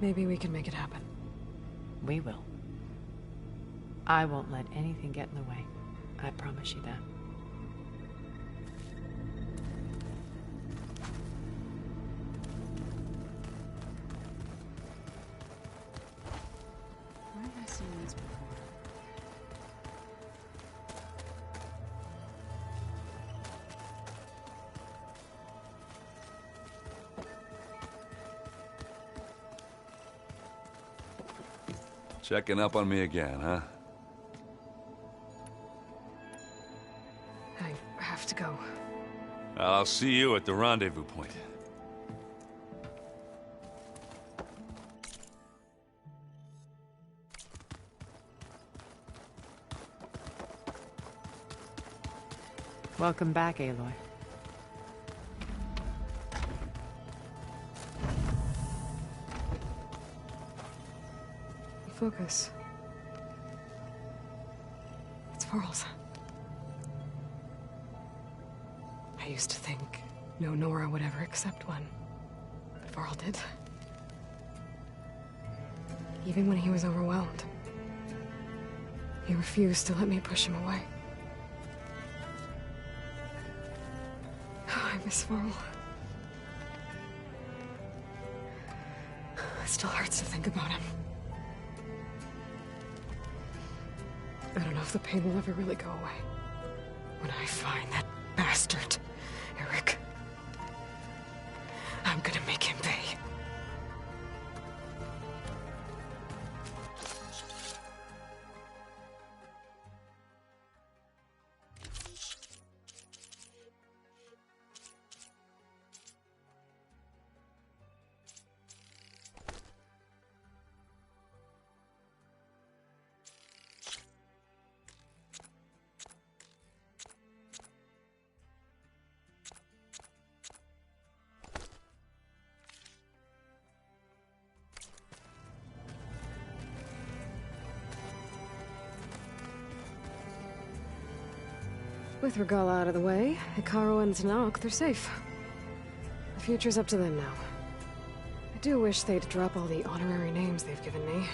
Maybe we can make it happen. We will. I won't let anything get in the way. I promise you that. Where have I seen these before? Checking up on me again, huh? I have to go. I'll see you at the rendezvous point. Welcome back, Aloy. Focus. It's Varl's. I used to think no Nora would ever accept one. But Varl did. Even when he was overwhelmed. He refused to let me push him away. Oh, I miss Varl. It still hurts to think about him. I don't know if the pain will ever really go away. When I find that bastard, Eric, I'm gonna make him pay. With Regala out of the way, Hikaru and Zanok, they're safe. The future's up to them now. I do wish they'd drop all the honorary names they've given me.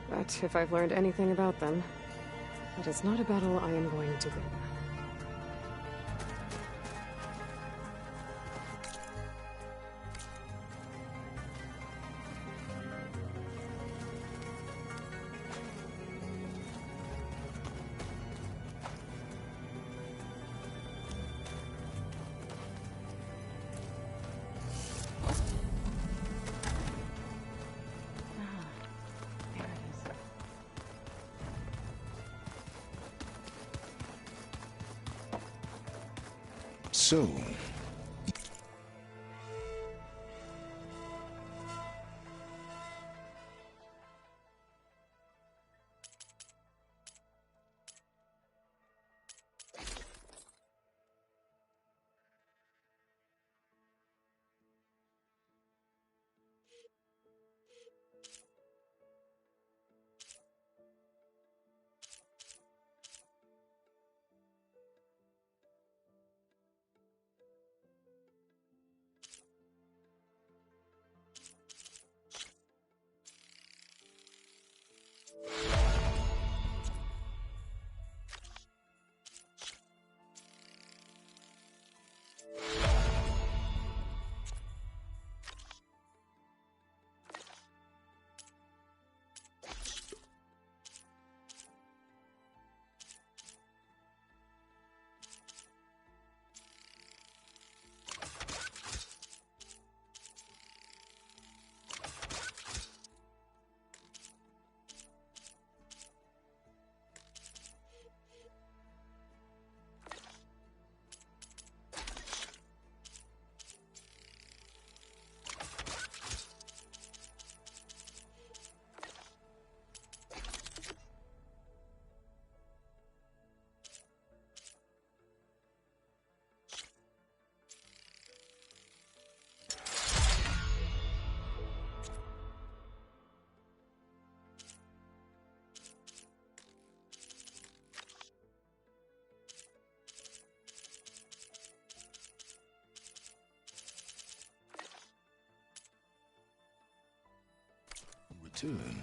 But if I've learned anything about them, that is not a battle I am going to win. There it is. So, return.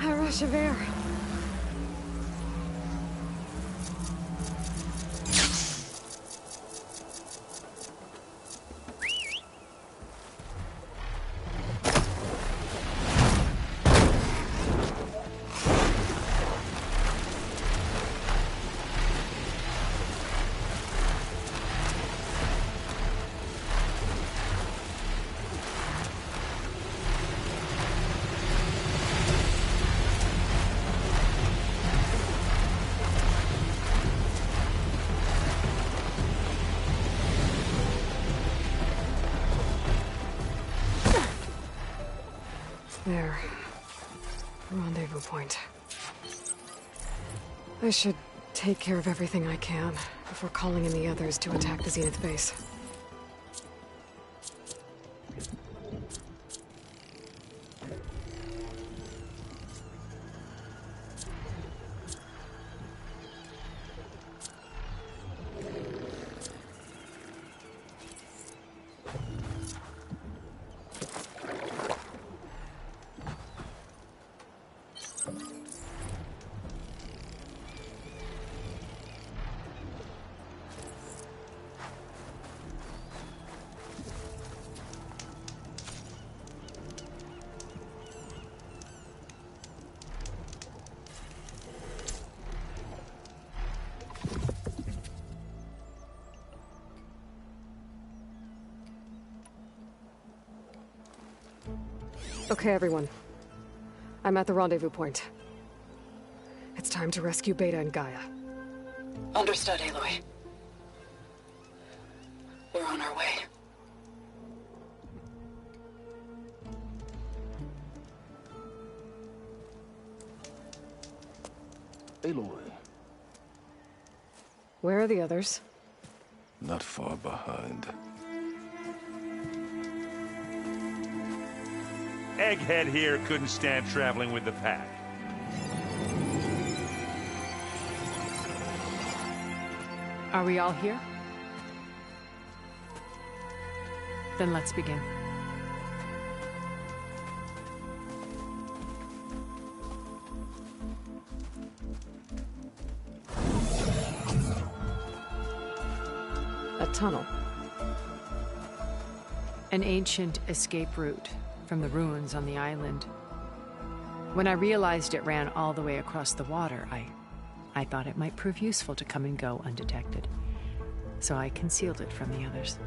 A rush of air. There. Rendezvous point. I should take care of everything I can before calling in the others to attack the Zenith base. Okay, everyone. I'm at the rendezvous point. It's time to rescue Beta and Gaia. Understood, Aloy. We're on our way. Aloy, Where are the others? not far behind. Egghead here couldn't stand traveling with the pack. Are we all here? Then let's begin. A tunnel. An ancient escape route from the ruins on the island. When I realized it ran all the way across the water, I thought it might prove useful to come and go undetected. So I concealed it from the others.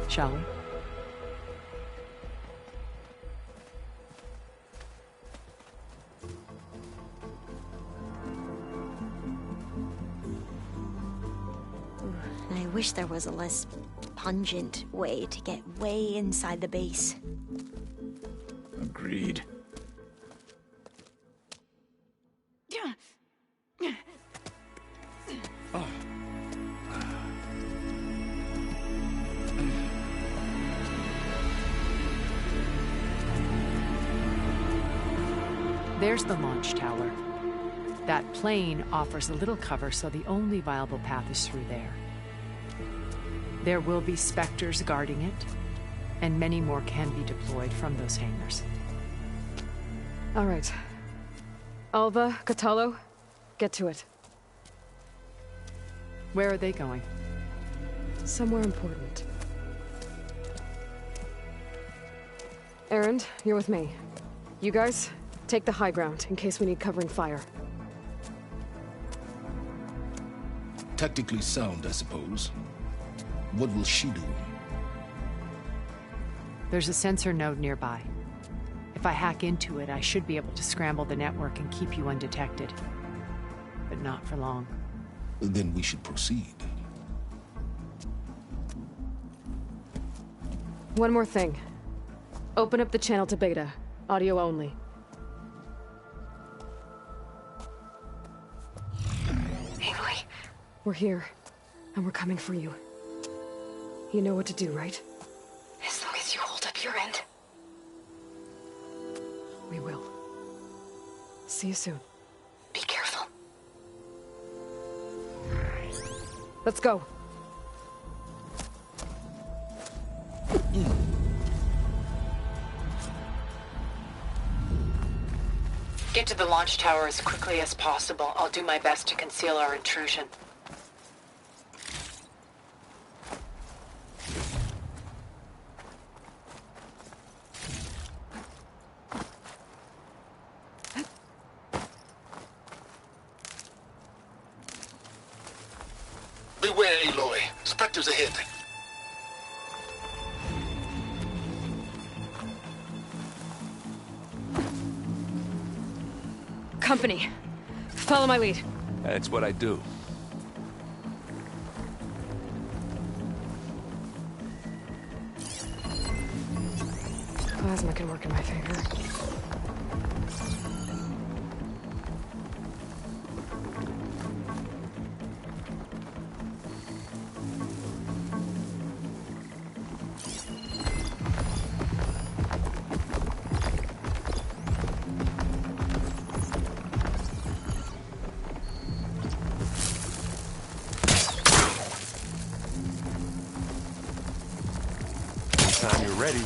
Shall we? wish there was a less pungent way to get way inside the base. Agreed. There's the launch tower. That plane offers a little cover, so the only viable path is through there. There will be Spectres guarding it, and many more can be deployed from those hangars. All right. Alva, Catalo, get to it. Where are they going? Somewhere important. Erend, you're with me. You guys, take the high ground in case we need covering fire. Tactically sound, I suppose. What will she do? There's a sensor node nearby. If I hack into it, I should be able to scramble the network and keep you undetected. But not for long. Then we should proceed. One more thing. Open up the channel to Beta. Audio only. Aloy. We're here, and we're coming for you. You know what to do, right? As long as you hold up your end. We will. See you soon. Be careful. Let's go. Get to the launch tower as quickly as possible. I'll do my best to conceal our intrusion. Beware, Aloy. Spectres ahead. Company. Follow my lead. That's what I do. Plasma can work in my favor. Time you're ready.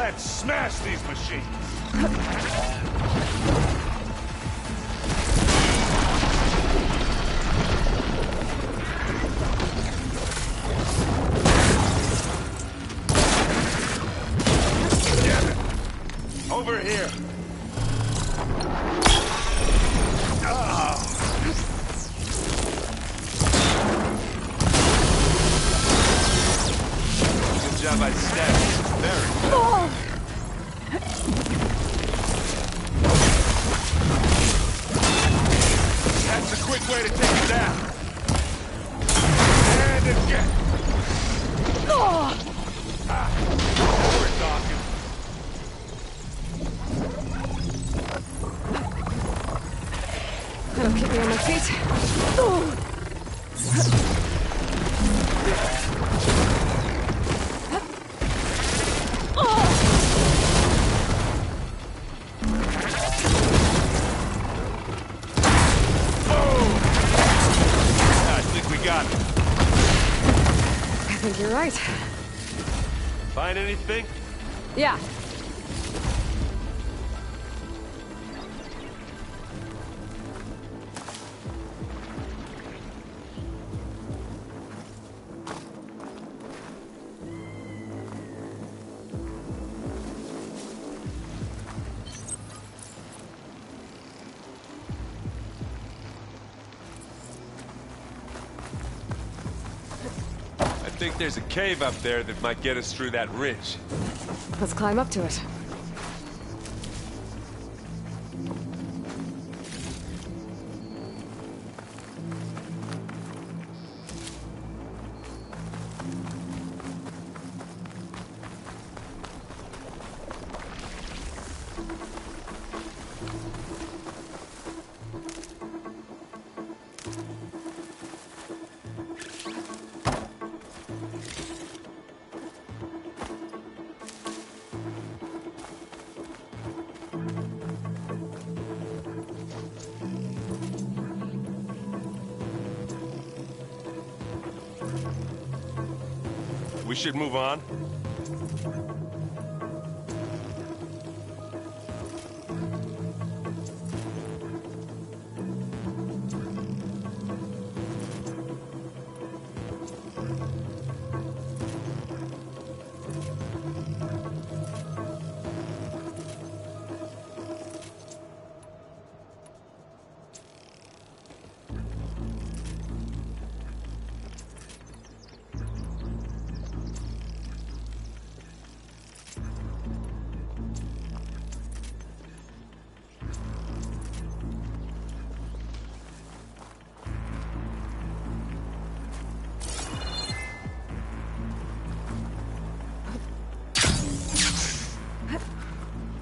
Let's smash these machines! Damn it! Over here! Good job I stabbed. Very good. That's a quick way to take it down. And again. Ah, now we're talking. That'll keep me on my feet. I think we got it. I think you're right. Find anything? Yeah. I think there's a cave up there that might get us through that ridge. Let's climb up to it. We should move on.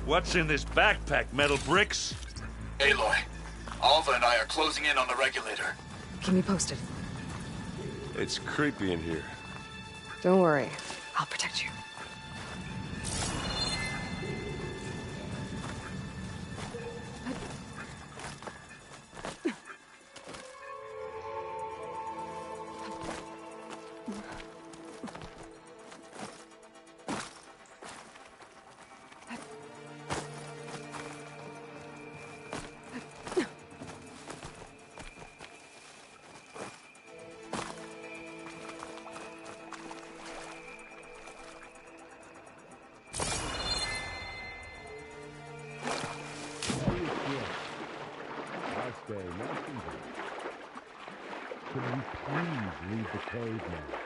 What's in this backpack, metal bricks? Aloy, Alva and I are closing in on the regulator. Keep me posted. It's creepy in here. Don't worry. I'll protect you. Can you please leave the cave now?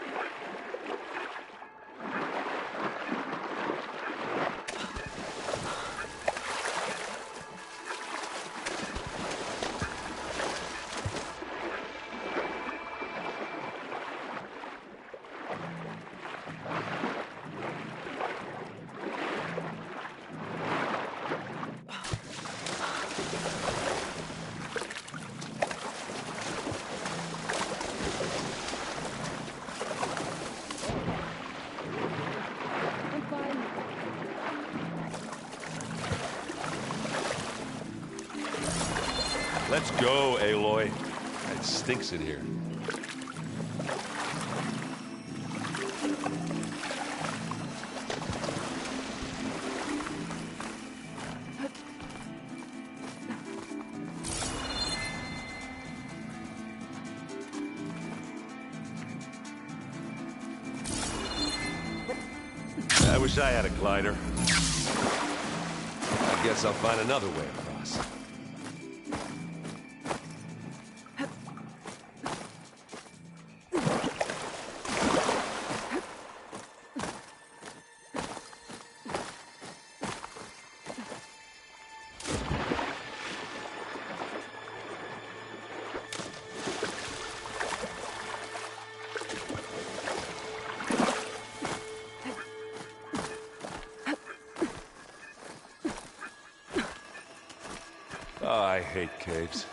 Let's go, Aloy. It stinks in here. Wish I had a glider. I guess I'll find another way across. Oh, I hate caves.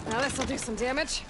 Now this'll do some damage.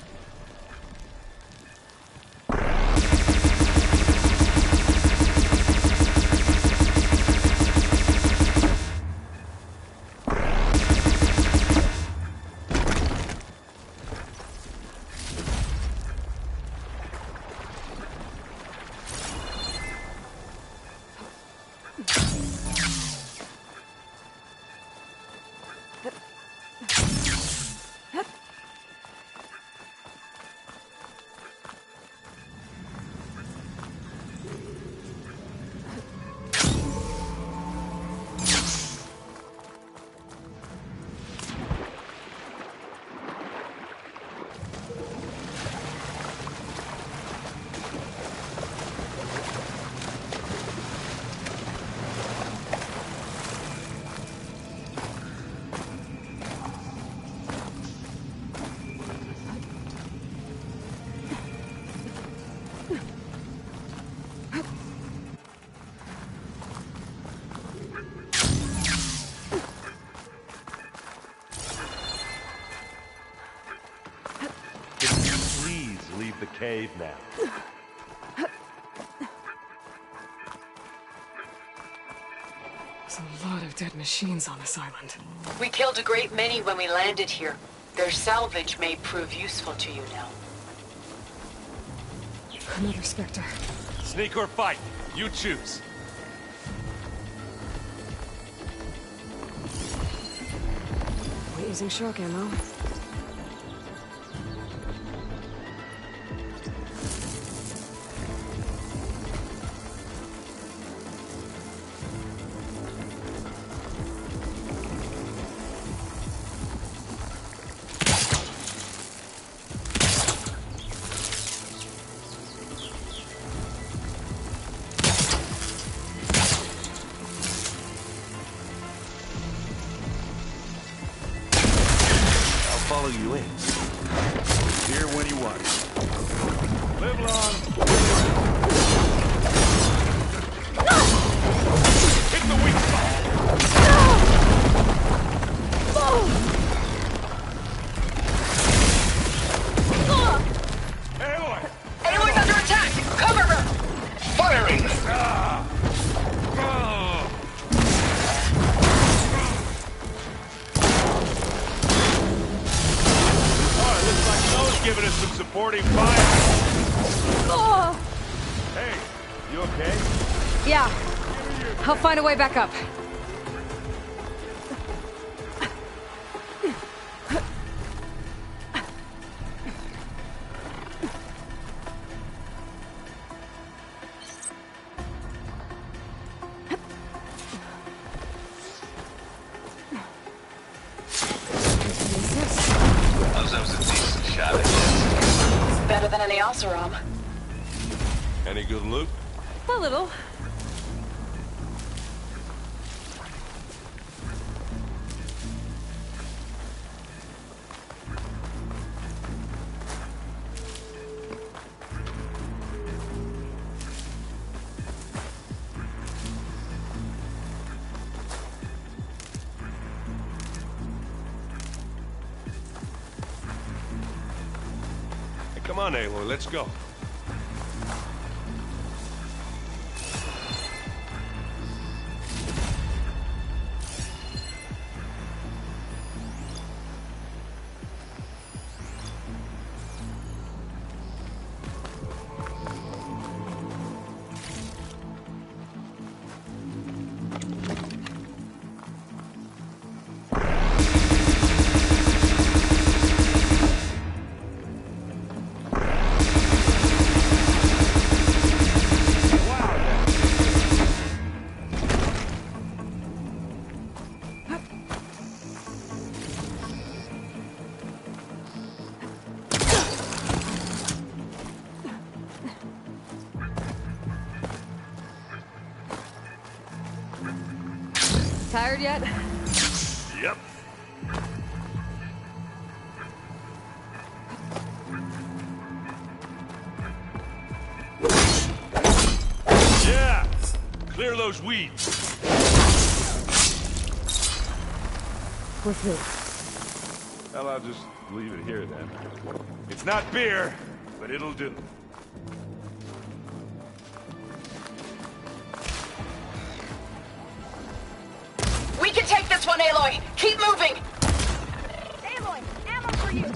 Please leave the cave now. There's a lot of dead machines on this island. We killed a great many when we landed here. Their salvage may prove useful to you now. Another Spectre. Sneak or fight, you choose. Not using shock ammo. Follow you in. Here when you want. Live long. Hit the weak spot. Aloy! Aloy's under attack! Cover her! Firing! Giving us some supporting fire. Hey, you okay? Yeah. I'll find a way back up. Better than any Oseram. Any good loot? A little. Come on, Aloy, let's go. Tired yet? Yep. Yeah! Clear those weeds. With who? Well, I'll just leave it here then. It's not beer, but it'll do. We can take this one, Aloy! Keep moving! Aloy, ammo for you!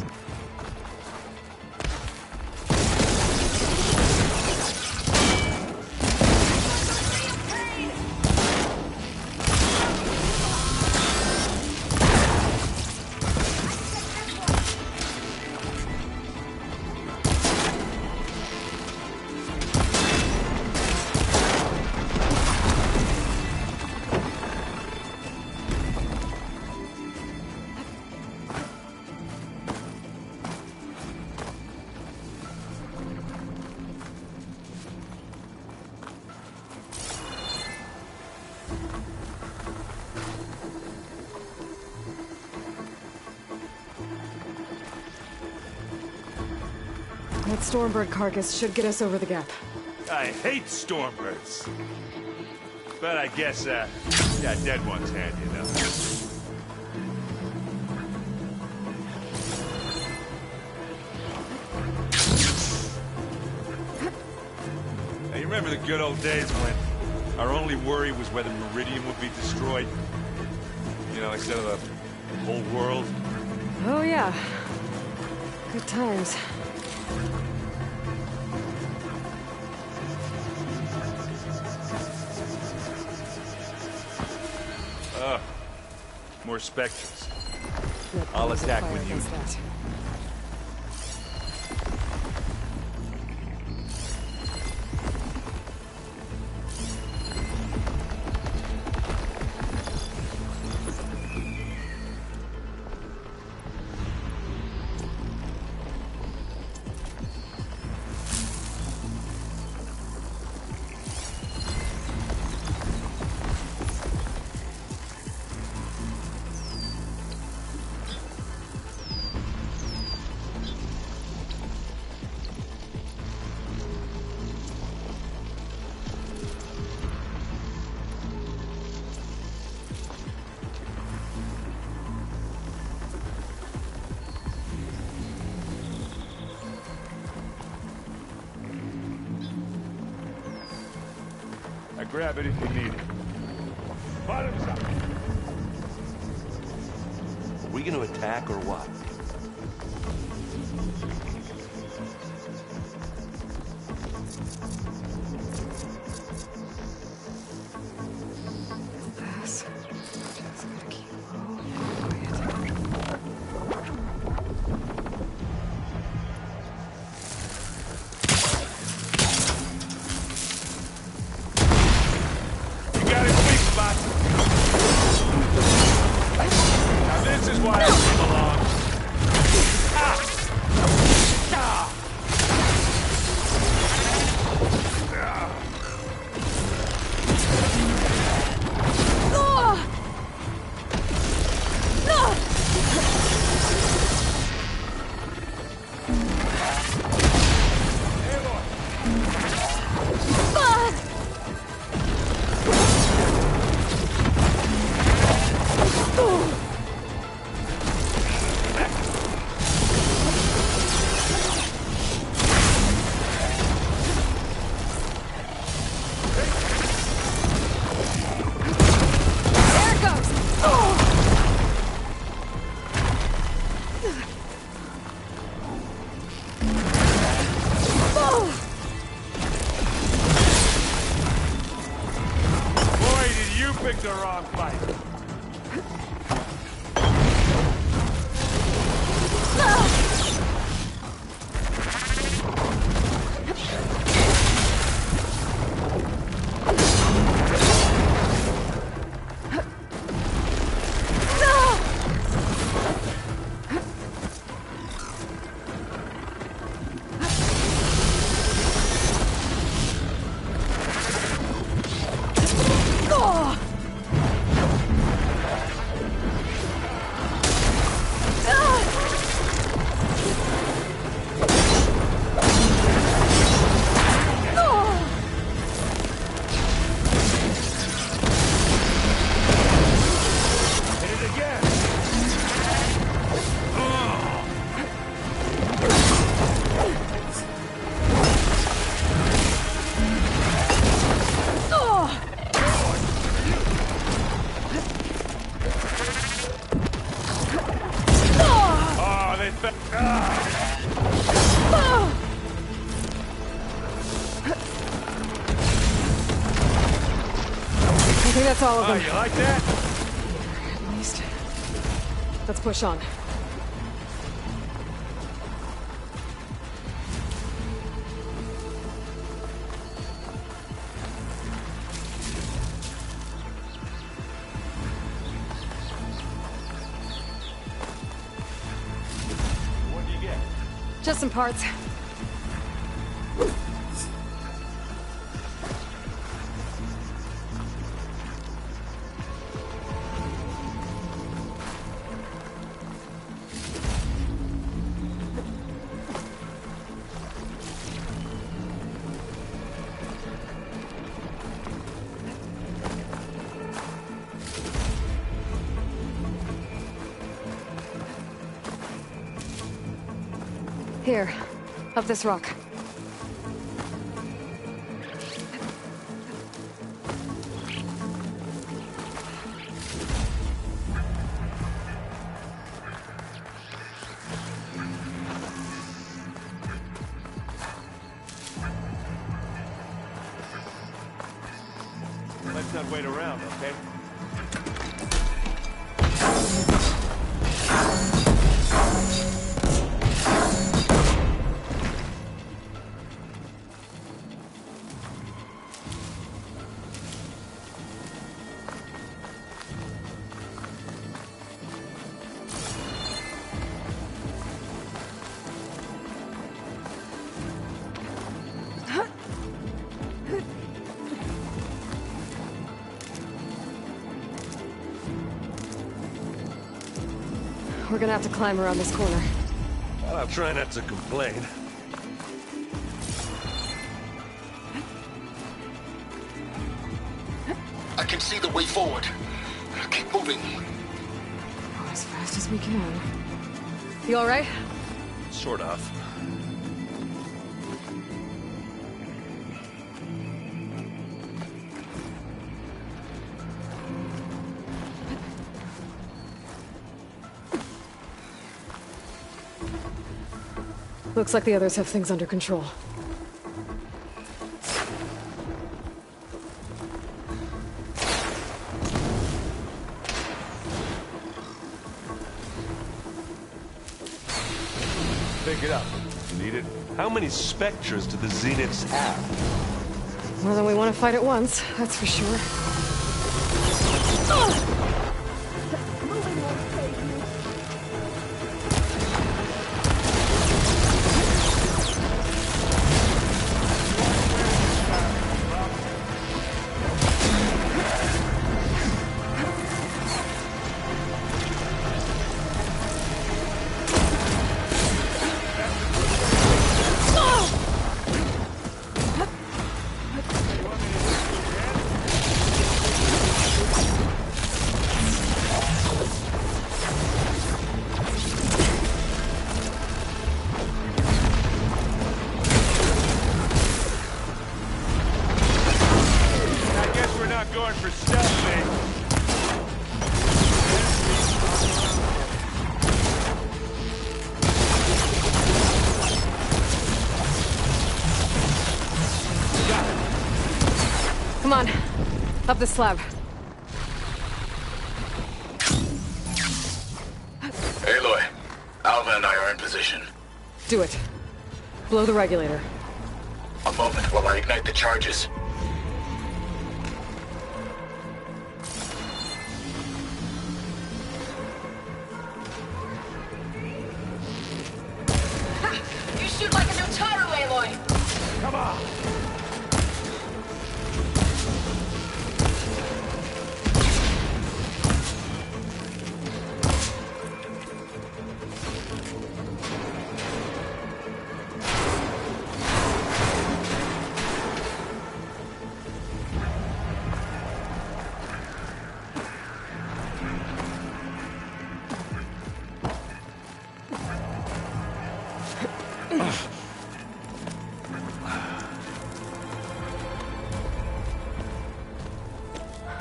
That Stormbird carcass should get us over the gap. I hate Stormbirds. But I guess, yeah, dead ones handy enough. Hey, you remember the good old days when our only worry was whether Meridian would be destroyed? You know, instead of the whole world? Oh yeah. Good times. More specters. No I'll plans to attack fire with you. against that. Grab it if you need it. Bottoms up. Are we gonna attack or what? Pass. Just gotta keep low and Now this is why I belong. picked the wrong fight. think that's all of them. You like that? At least. Let's push on. What do you get? Just some parts. Here, up this rock. Let's not wait around, okay? We're gonna have to climb around this corner. Well, I'll try not to complain. I can see the way forward. Keep moving. Go as fast as we can. You alright? Sort of. Looks like the others have things under control. Pick it up. Need it? How many Spectres do the Zeniths have? More than we want to fight at once, that's for sure. Going for stealth, mate. Come on, up the slab. Aloy, Alva and I are in position. Do it. Blow the regulator. A moment while I ignite the charges. You shoot like a new Taru, Aloy! Come on!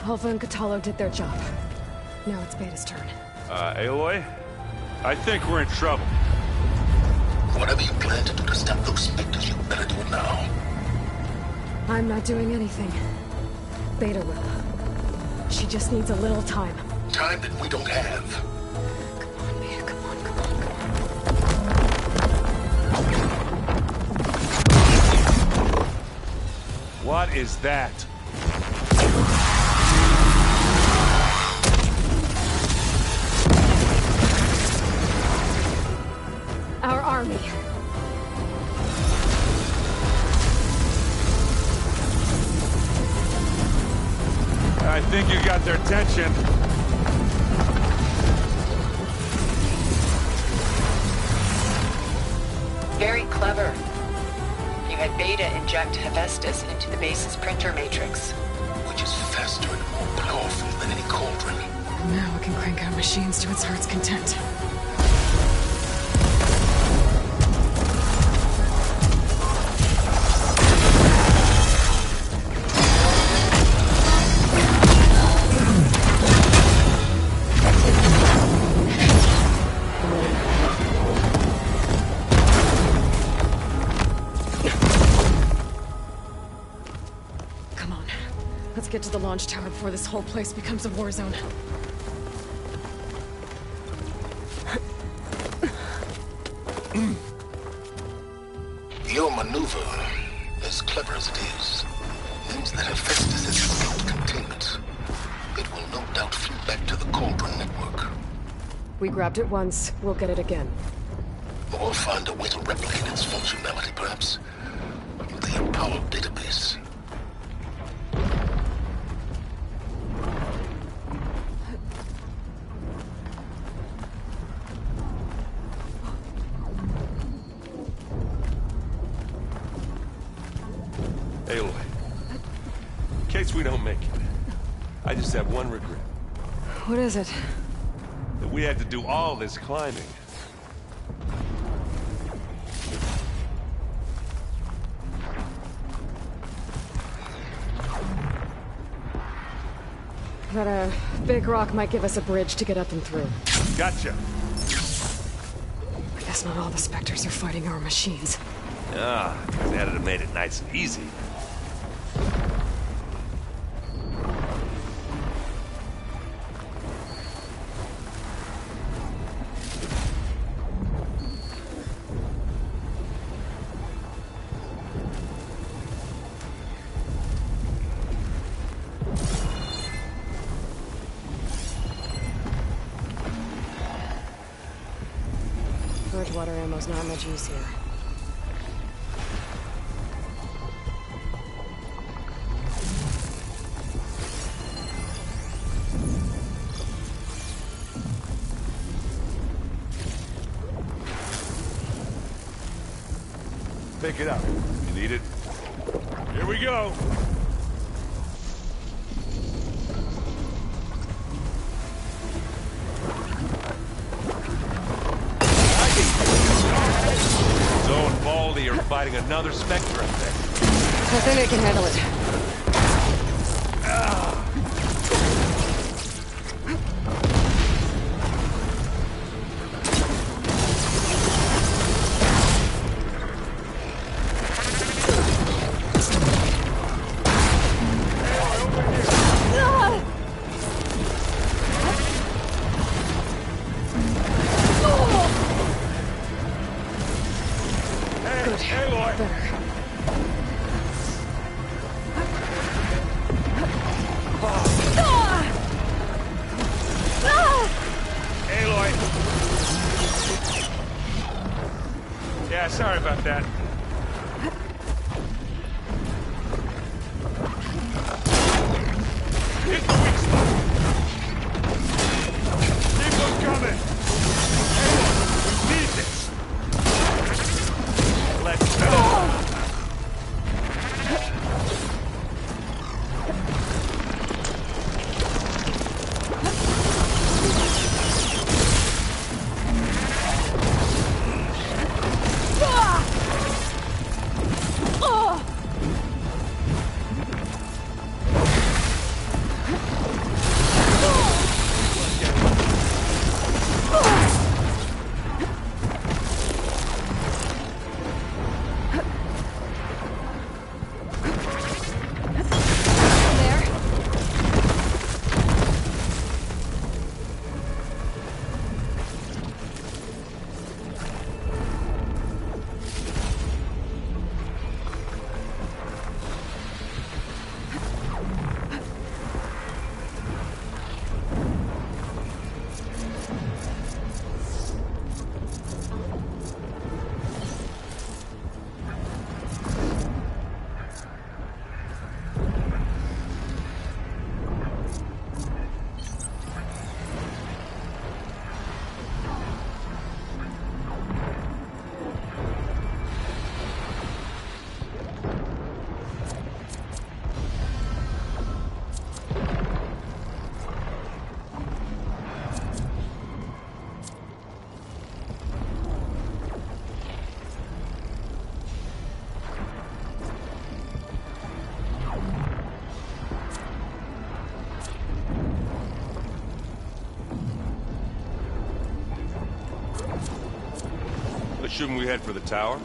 Alva and Katalo did their job. Now it's Beta's turn. Aloy? I think we're in trouble. Whatever you plan to do to stop those specters, you better do it now. I'm not doing anything. Beta will. She just needs a little time. Time that we don't have. Come on, Beta, come on, come on, come on. What is that? Our army. I think you got their attention. Very clever. You had Beta inject Hephaestus into the base's printer matrix. Which is faster and more powerful than any cauldron. Now it can crank out machines to its heart's content. Let's get to the launch tower before this whole place becomes a war zone. Your maneuver, as clever as it is, means that Hephaestus has escaped containment. It will no doubt flew back to the Cauldron network. We grabbed it once, we'll get it again. Or find a way to replicate its functionality, perhaps. The Apollo database. Aloy, in case we don't make it, I just have one regret. What is it? That we had to do all this climbing. That big rock might give us a bridge to get up and through. Gotcha. I guess not all the Spectres are fighting our machines. Ah, that'd have made it nice and easy. Bridgewater ammo's not much use here. Pick it up. You need it? Here we go! Zoe and Baldy are fighting another Spectre up there. I think I can handle it. Shouldn't we head for the tower?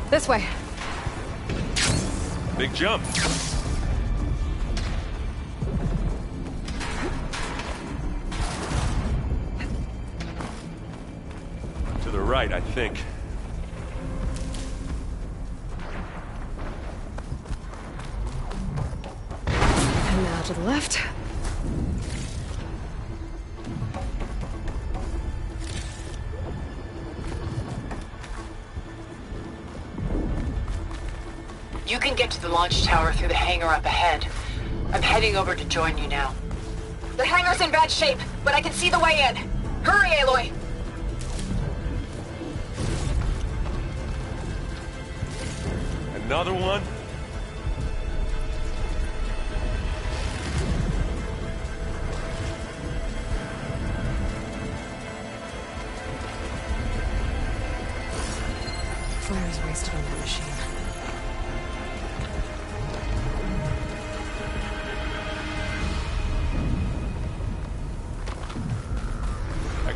This way. Big jump. To the right, I think. And now to the left. You can get to the launch tower through the hangar up ahead. I'm heading over to join you now. The hangar's in bad shape, but I can see the way in. Hurry, Aloy! Another one? Fire is wasted on that machine.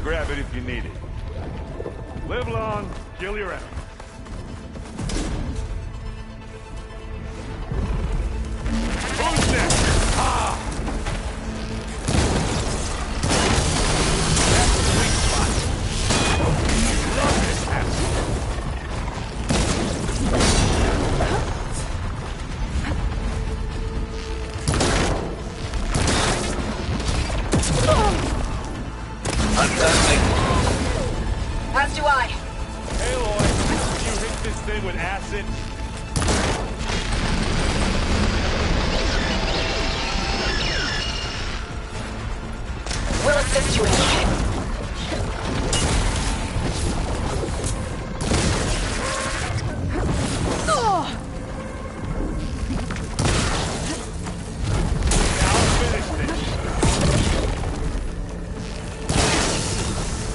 Grab it if you need it. Live long, kill your enemy. Who's next? Ah! That's the sweet spot. Love this asshole. As do I. Aloy, you hit this thing with acid? We'll assist you in anything.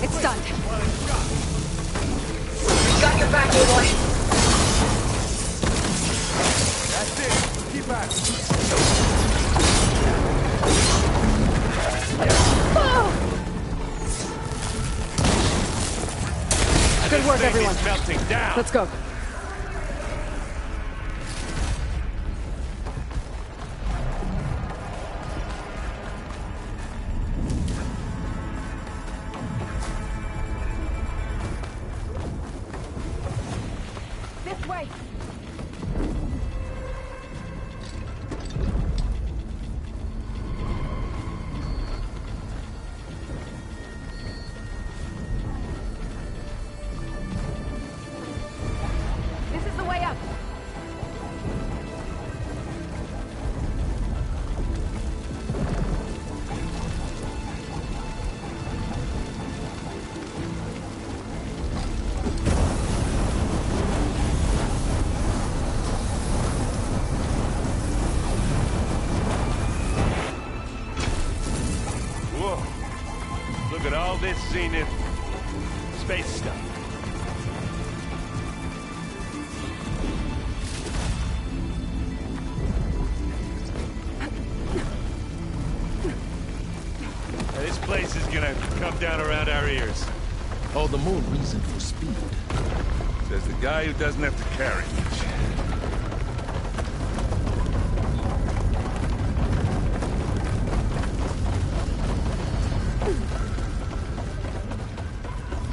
It's done. Got your back, Aloy. That's it. Keep at it. Good work, everyone. Melting down. Let's go. This way! This is the way up! Whoa. Look at all this zenith space stuff. Now, this place is gonna come down around our ears. All the more reason for speed. Says the guy who doesn't have to carry much.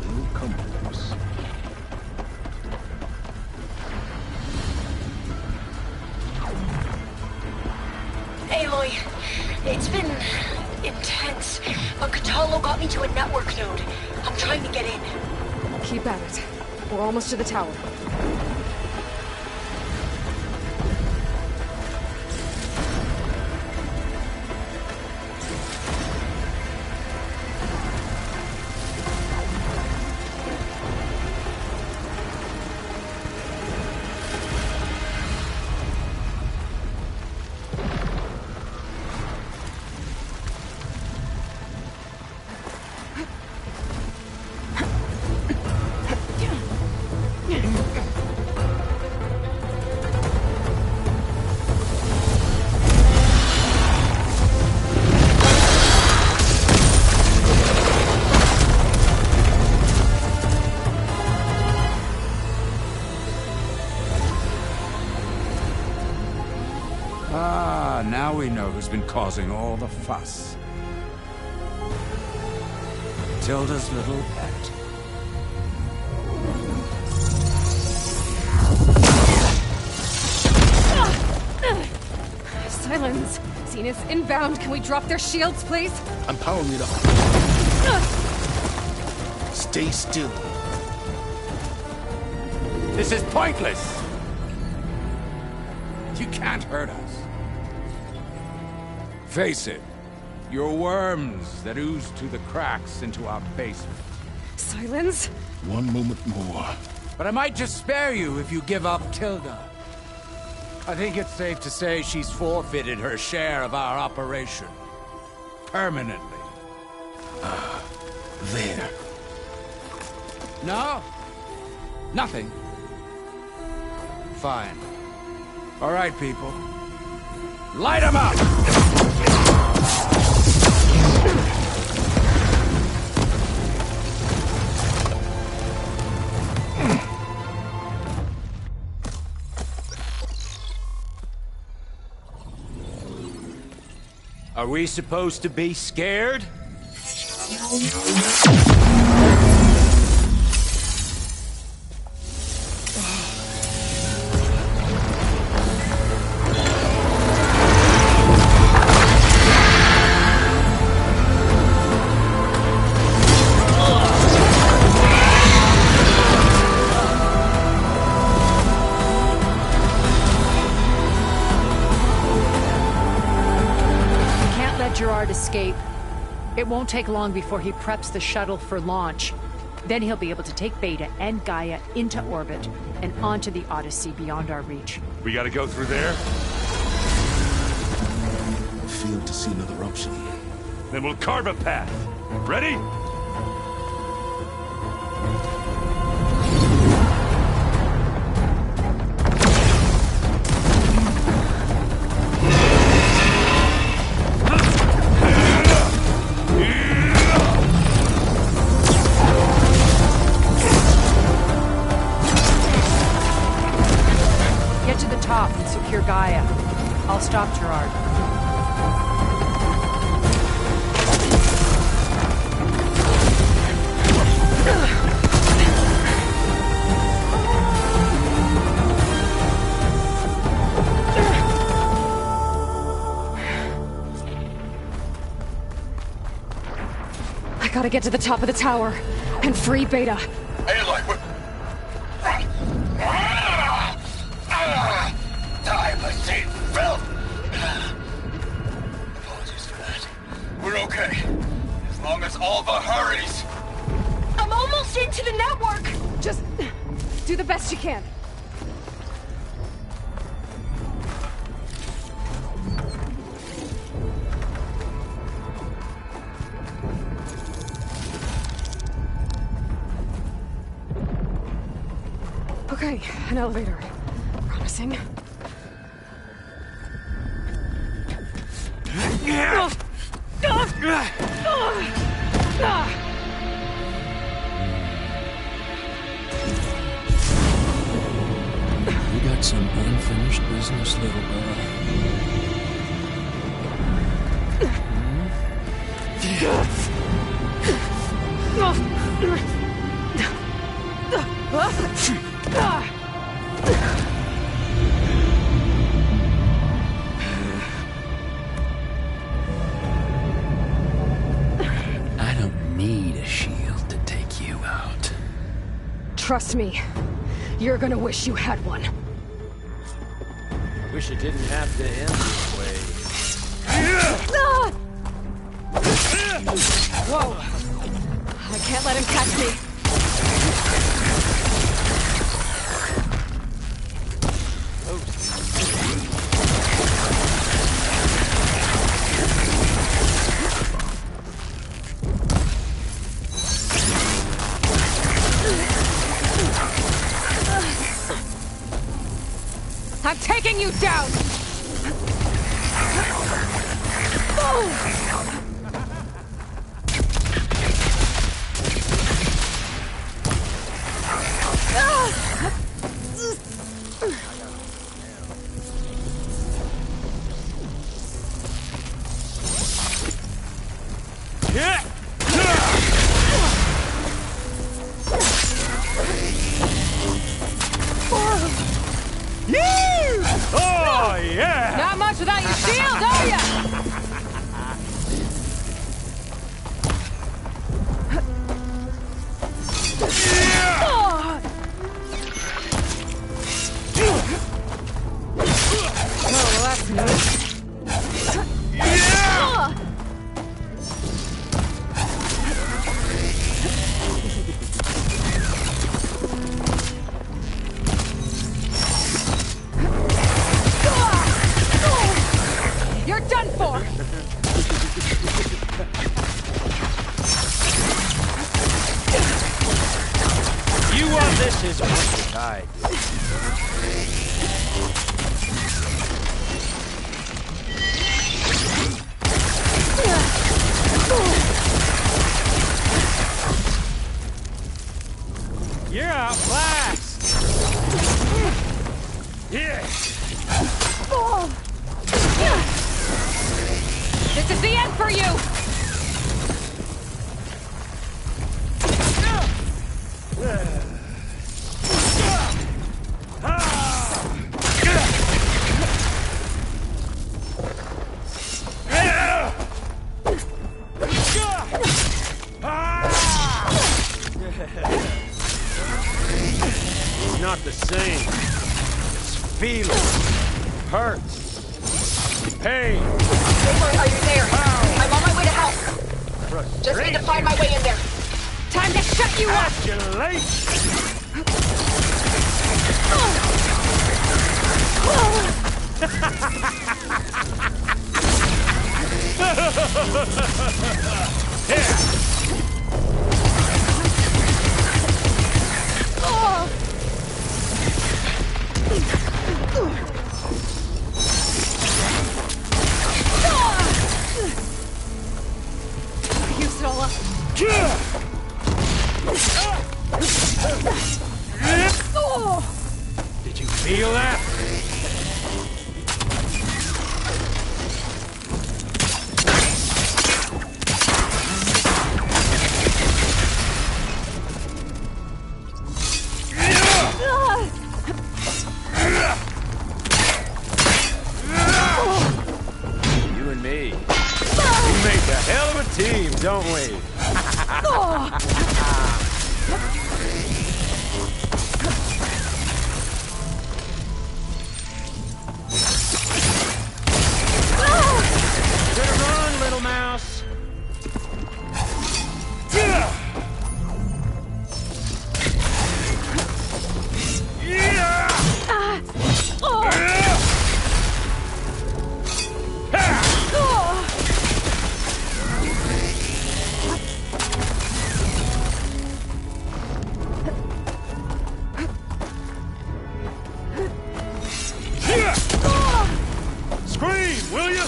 Newcomers. Aloy, it's been intense, but Catalo got me to a network node. I'm trying to get in. Keep at it. We're almost to the tower. now we know who's been causing all the fuss. Tilda's little pet. Silence! Zenith inbound. Can we drop their shields, please? I'm powering it up. Stay still. This is pointless! You can't hurt us. Face it, you're worms that ooze through the cracks into our basement. Silence? One moment more. But I might just spare you if you give up Tilda. I think it's safe to say she's forfeited her share of our operation. Permanently. There. No? Nothing? Fine. All right, people. Light 'em up! Are we supposed to be scared? Escape. It won't take long before he preps the shuttle for launch. Then he'll be able to take Beta and Gaia into orbit and onto the Odyssey beyond our reach. We gotta go through there? I fail to see another option. Then we'll carve a path. Ready? Gaia. I'll stop Gerard. I gotta get to the top of the tower and free Beta. Aloy, what? Time-machine filth! Apologies for that. We're okay. As long as Alva hurries. I'm almost into the network! Just do the best you can. Okay, an elevator. Promising. You got some unfinished business, little girl. I don't need a shield to take you out. Trust me, you're gonna wish you had one. Wish it didn't have to end this way. Whoa! I can't let him catch me. I'm taking you down! I did. You're outclassed! Yeah! This is the end for you! It's not the same. It's feeling. Hurts. Pain. Saber, are you there? I'm on my way to help. Just need to find my way in there. Time to shut you up! Use it all up. Did you feel that? You and me. We make a hell of a team, don't we? Better run, little mouse. Scream, will you?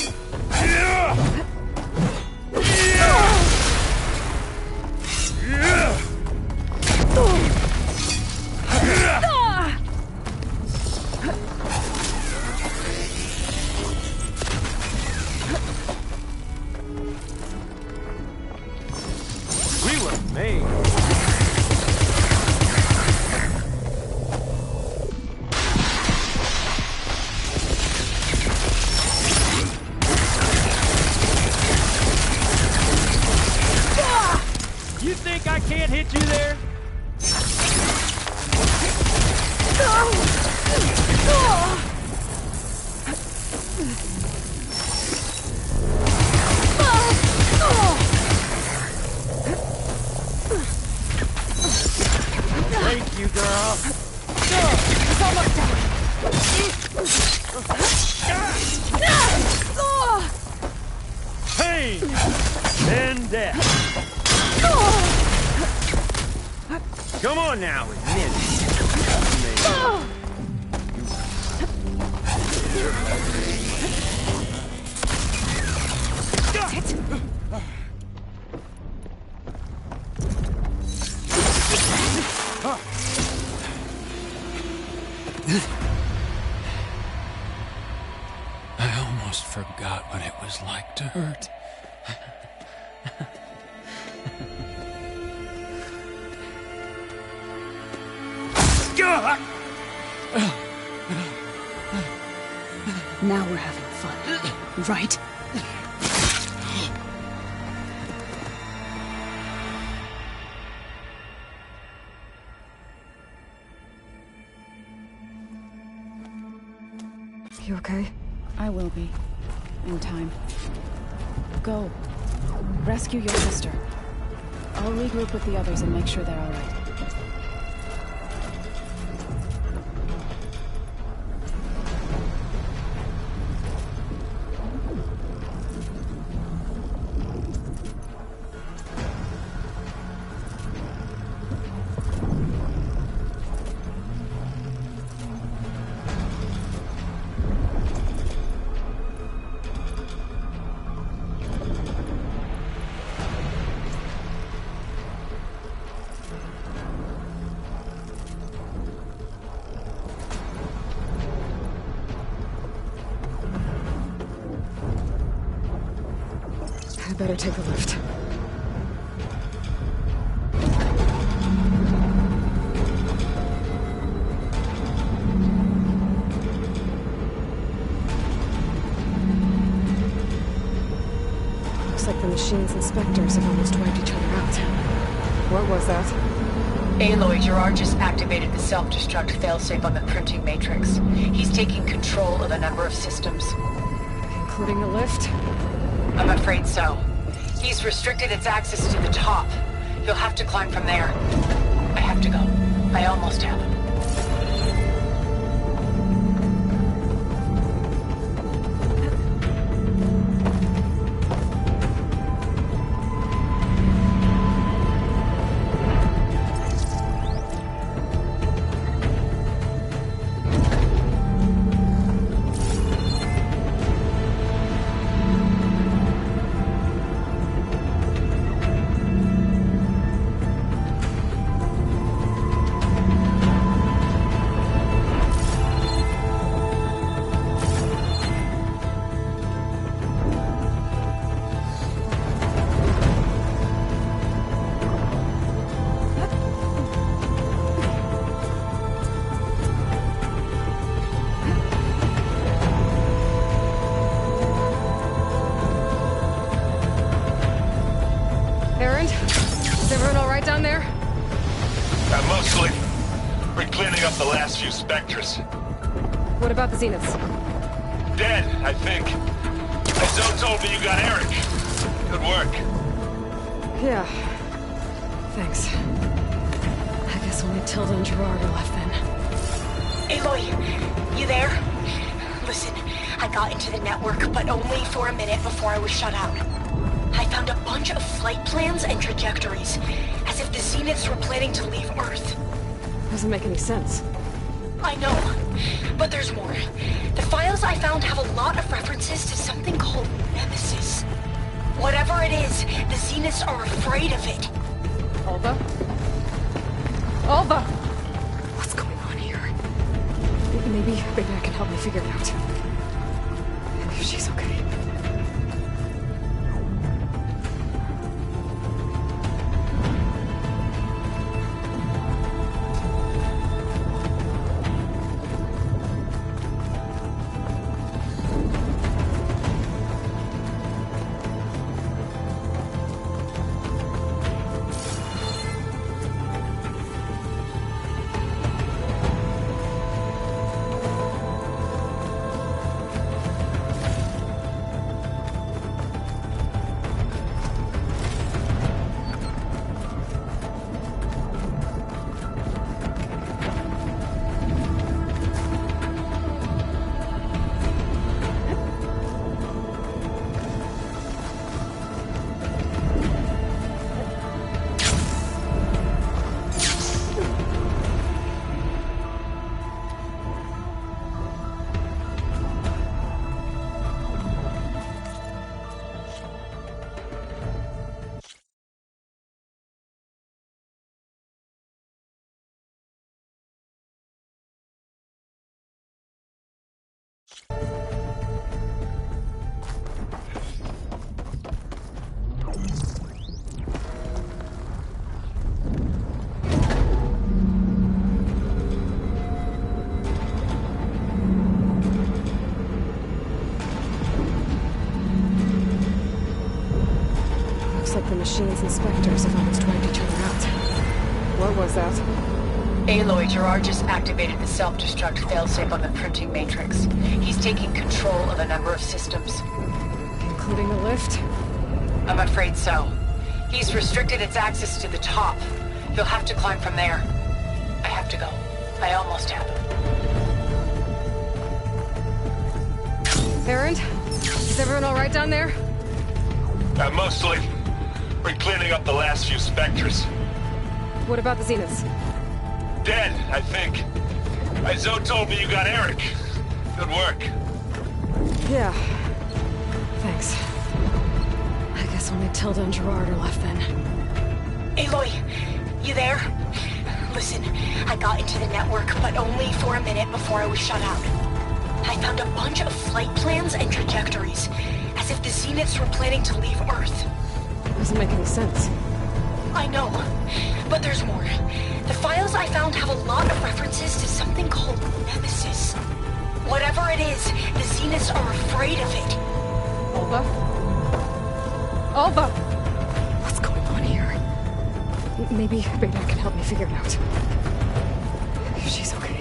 We were made. You think I can't hit you there? Thank you, girl. It's almost done. Pain, then death. Come on now, admit I almost forgot what it was like to hurt. Now we're having fun, right? You okay? I will be. In time. Go. Rescue your sister. I'll regroup with the others and make sure they're all right. I better take the lift. Looks like the machine's inspectors have almost wiped each other out. What was that? Aloy, Gerard just activated the self-destruct failsafe on the printing matrix. He's taking control of a number of systems. Including the lift? I'm afraid so. He's restricted its access to the top. You'll have to climb from there. I have to go. I almost have him. Mostly. We're cleaning up the last few specters. What about the Zeniths? Dead, I think. Zoe told me you got Eric. Good work. Yeah. Thanks. I guess only Tilda and Gerard are left then. Aloy, you there? Listen, I got into the network, but only for a minute before I was shut out. I found a bunch of flight plans and trajectories, as if the Zeniths were planning to leave Earth. Doesn't make any sense. I know, but there's more. The files I found have a lot of references to something called Nemesis. Whatever it is, the Zeniths are afraid of it. Alva? Alva! What's going on here? Maybe I can help me figure it out. If she's okay. The machine's inspectors have almost wiped each other out. What was that? Aloy, Gerard just activated the self-destruct failsafe on the printing matrix. He's taking control of a number of systems. Including the lift? I'm afraid so. He's restricted its access to the top. You'll have to climb from there. I have to go. I almost have him. Erend? Is everyone all right down there? Mostly. We're cleaning up the last few specters. What about the Zeniths? Dead, I think. Zoe told me you got Eric. Good work. Yeah. Thanks. I guess only Tilda and Gerard are left then. Aloy, you there? Listen, I got into the network, but only for a minute before I was shut out. I found a bunch of flight plans and trajectories, as if the Zeniths Zeniths were planning to leave Earth. Doesn't make any sense. I know, but there's more. The files I found have a lot of references to something called Nemesis. Whatever it is, the Zeniths are afraid of it. Alva? Alva! What's going on here? Maybe Beta can help me figure it out. If she's okay.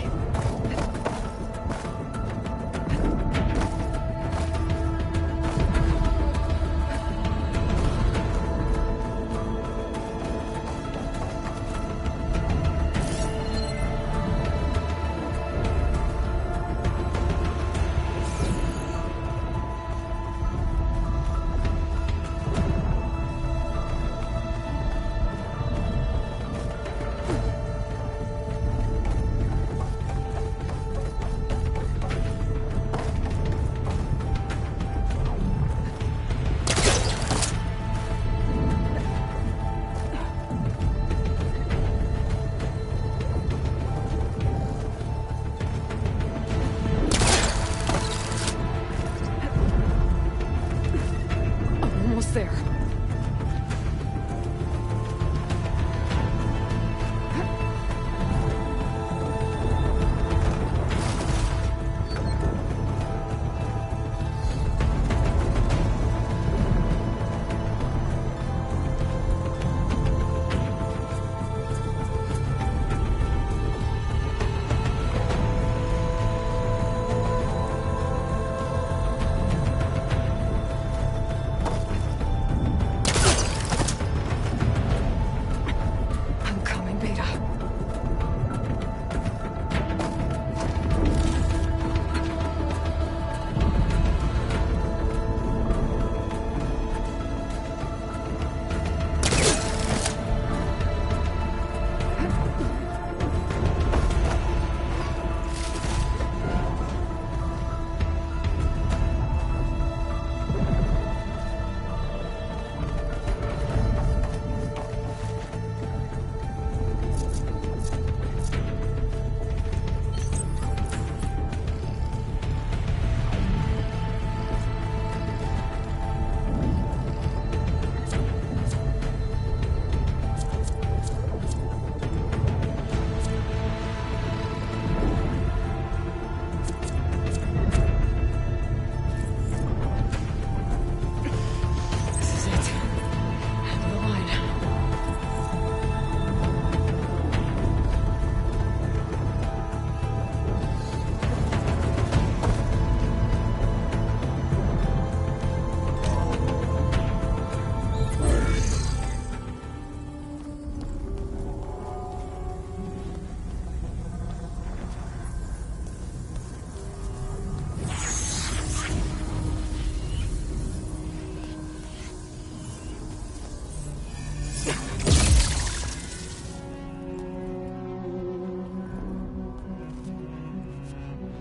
There.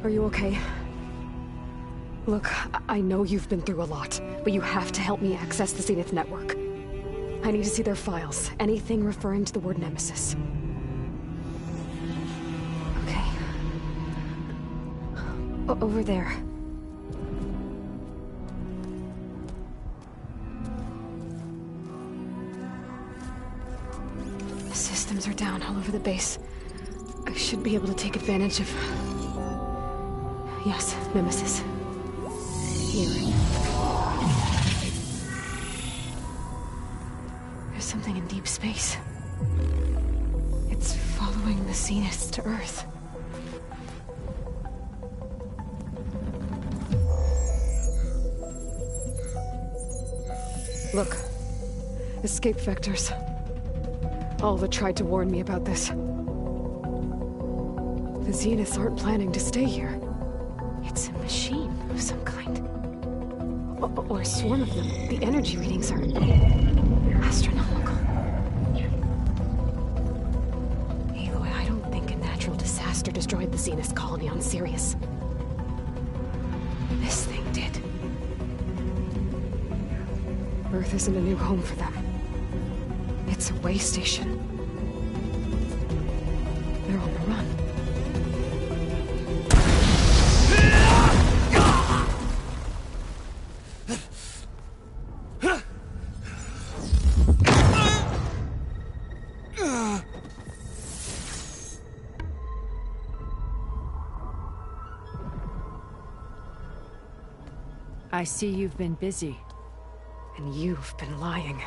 Are you okay? Look, I know you've been through a lot, but you have to help me access the Zenith network. I need to see their files. Anything referring to the word Nemesis. Okay. Over there. The systems are down all over the base. I should be able to take advantage of... Yes, Nemesis. Here. There's something in deep space. It's following the Zeniths to Earth. Look. Escape vectors. Alva tried to warn me about this. The Zeniths aren't planning to stay here. It's a machine of some kind. Or a swarm of them. The energy readings are... astronomical. Aloy, I don't think a natural disaster destroyed the Zenith colony on Sirius. This thing did. Earth isn't a new home for them. It's a way station. They're on the run. I see you've been busy. And you've been lying.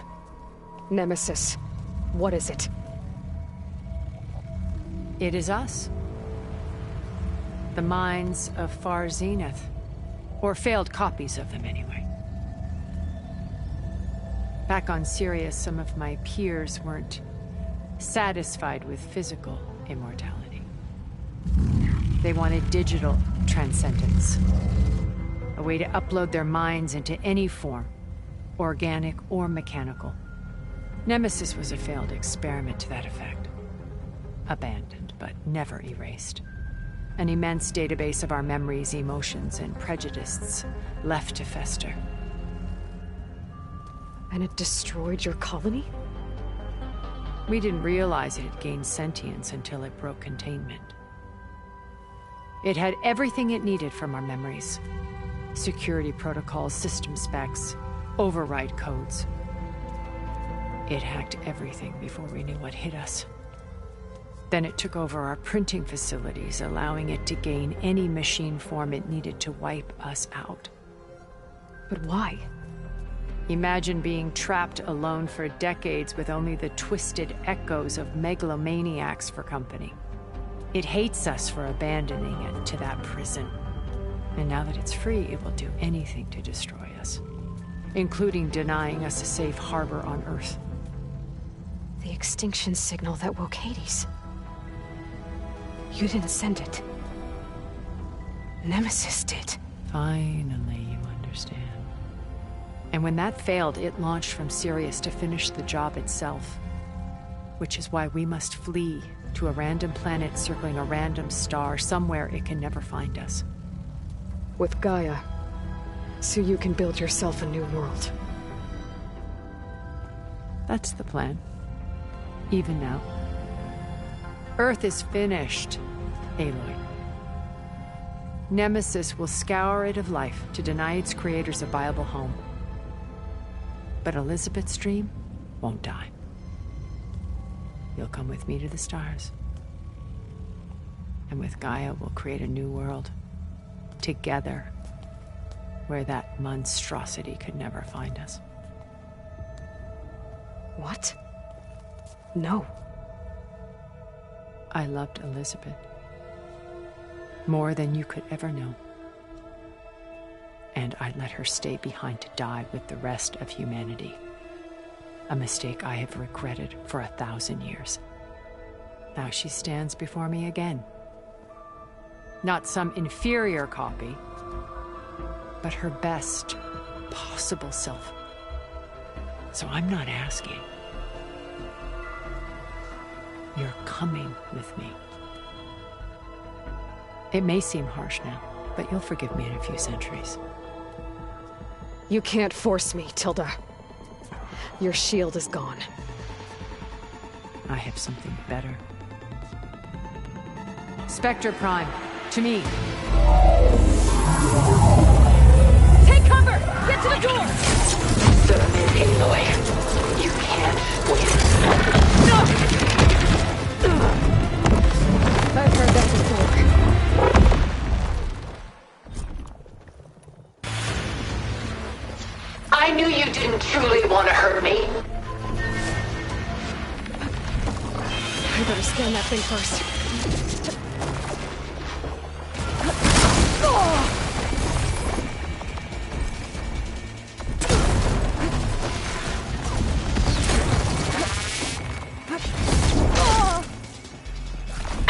Nemesis, what is it? It is us. The minds of Far Zenith. Or failed copies of them, anyway. Back on Sirius, some of my peers weren't satisfied with physical immortality. They wanted digital transcendence. A way to upload their minds into any form, organic or mechanical. Nemesis was a failed experiment to that effect. Abandoned, but never erased. An immense database of our memories, emotions, and prejudices left to fester. And it destroyed your colony? We didn't realize it had gained sentience until it broke containment. It had everything it needed from our memories. Security protocols, system specs, override codes. It hacked everything before we knew what hit us. Then it took over our printing facilities, allowing it to gain any machine form it needed to wipe us out. But why? Imagine being trapped alone for decades with only the twisted echoes of megalomaniacs for company. It hates us for abandoning it to that prison. And now that it's free, it will do anything to destroy us, including denying us a safe harbor on Earth. The extinction signal that woke Hades. You didn't send it. Nemesis did. Finally, you understand. And when that failed, it launched from Sirius to finish the job itself. Which is why we must flee to a random planet circling a random star, somewhere it can never find us. With Gaia, so you can build yourself a new world. That's the plan. Even now. Earth is finished, Aloy. Nemesis will scour it of life to deny its creators a viable home. But Elizabeth's dream won't die. You'll come with me to the stars. And with Gaia, we'll create a new world. Together. Where that monstrosity could never find us. What? No. I loved Elizabeth. More than you could ever know. And I let her stay behind to die with the rest of humanity. A mistake I have regretted for 1,000 years. Now she stands before me again. Not some inferior copy, but her best possible self. So I'm not asking. You're coming with me. It may seem harsh now, but you'll forgive me in a few centuries. You can't force me, Tilda. Your shield is gone. I have something better. Spectre Prime, to me. Take cover! Get to the door! Submit, Aloy. You can't win. No! I've heard that before. I knew you didn't truly want to hurt me. I better scan that thing first.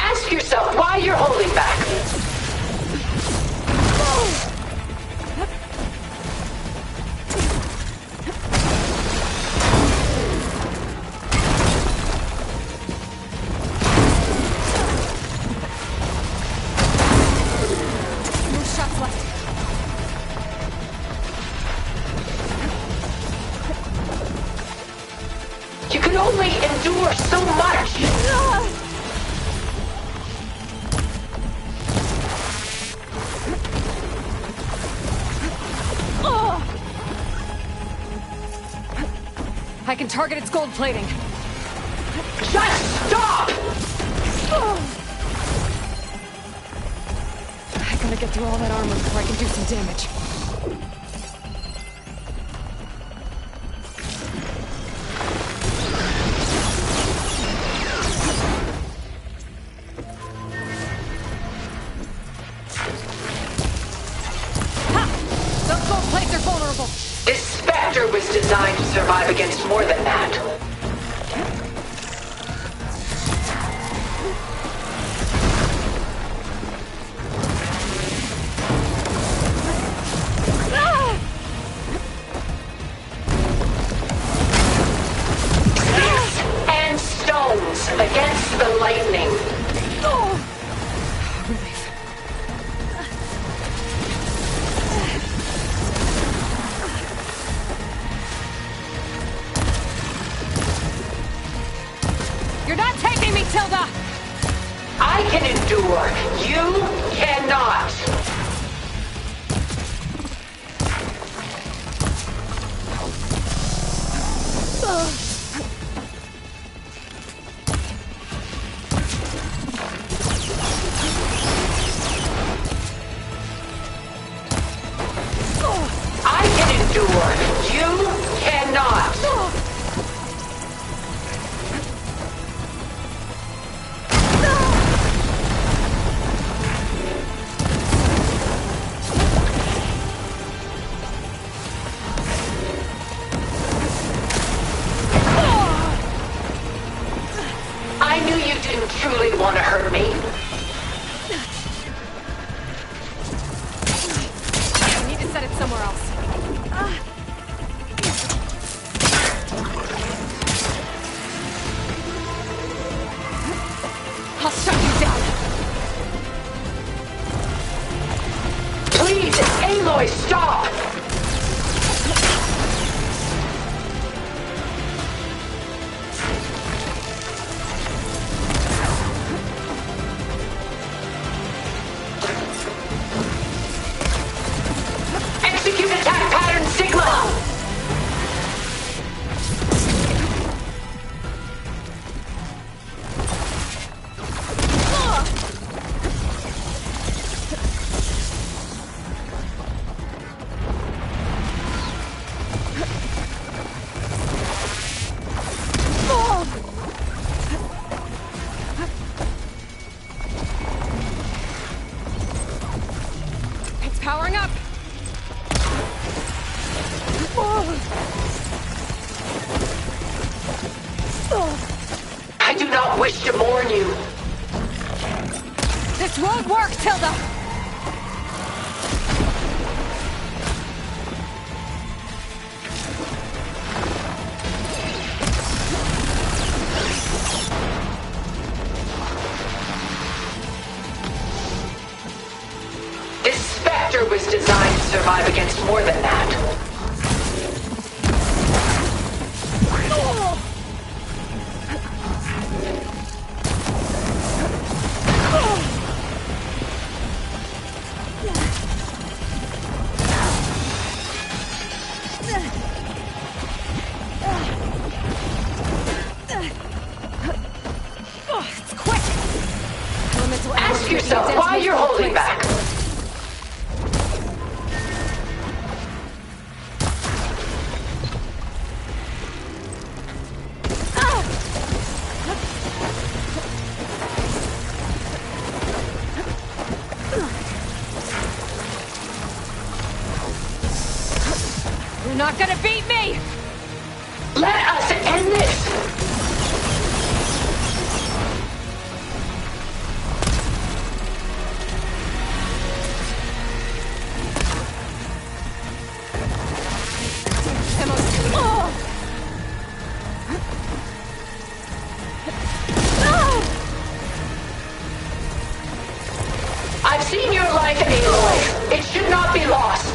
Ask yourself why you're holding back. No shots left. You can only endure so much. I can target its gold plating. Just stop! I gotta get through all that armor before I can do some damage. was designed to survive against more than that. Sticks and stones against the lightning. You're not taking me, Tilda! I can endure. You cannot. I can endure. You cannot. I knew you didn't truly want to hurt me. I need to set it somewhere else. I'll shut you down. Please, Aloy, stop! Execute attack pattern Sigma! It's powering up. I do not wish to mourn you. This won't work, Tilda! This Spectre was designed to survive against more than that. It's quick! Elemental Ask energy yourself making a why dent you're in both holding places. back. You're not gonna beat me! Let us end this! I've seen your life, Aloy. It should not be lost.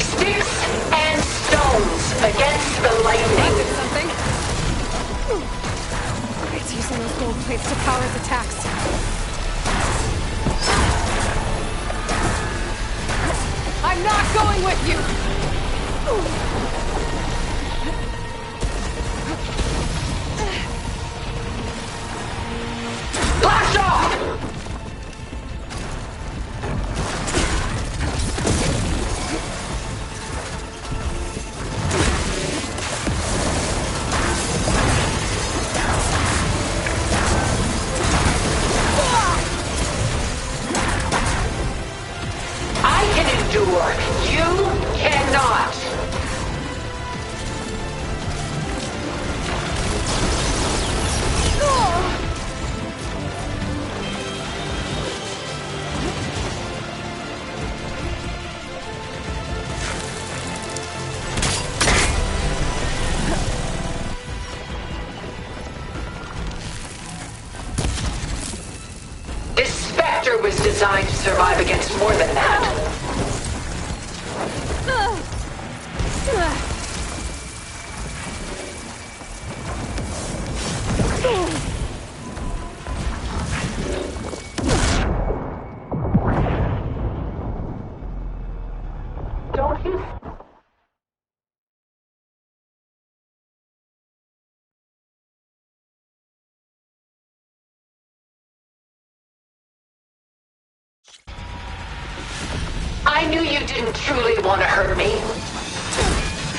Sticks and stones against the lightning. Something? It's using those gold plates to power its attacks. I'm not going with you! Blast off! endure. You cannot. This Spectre was designed to survive against more than that. Don't you? I knew you didn't truly want to hurt me.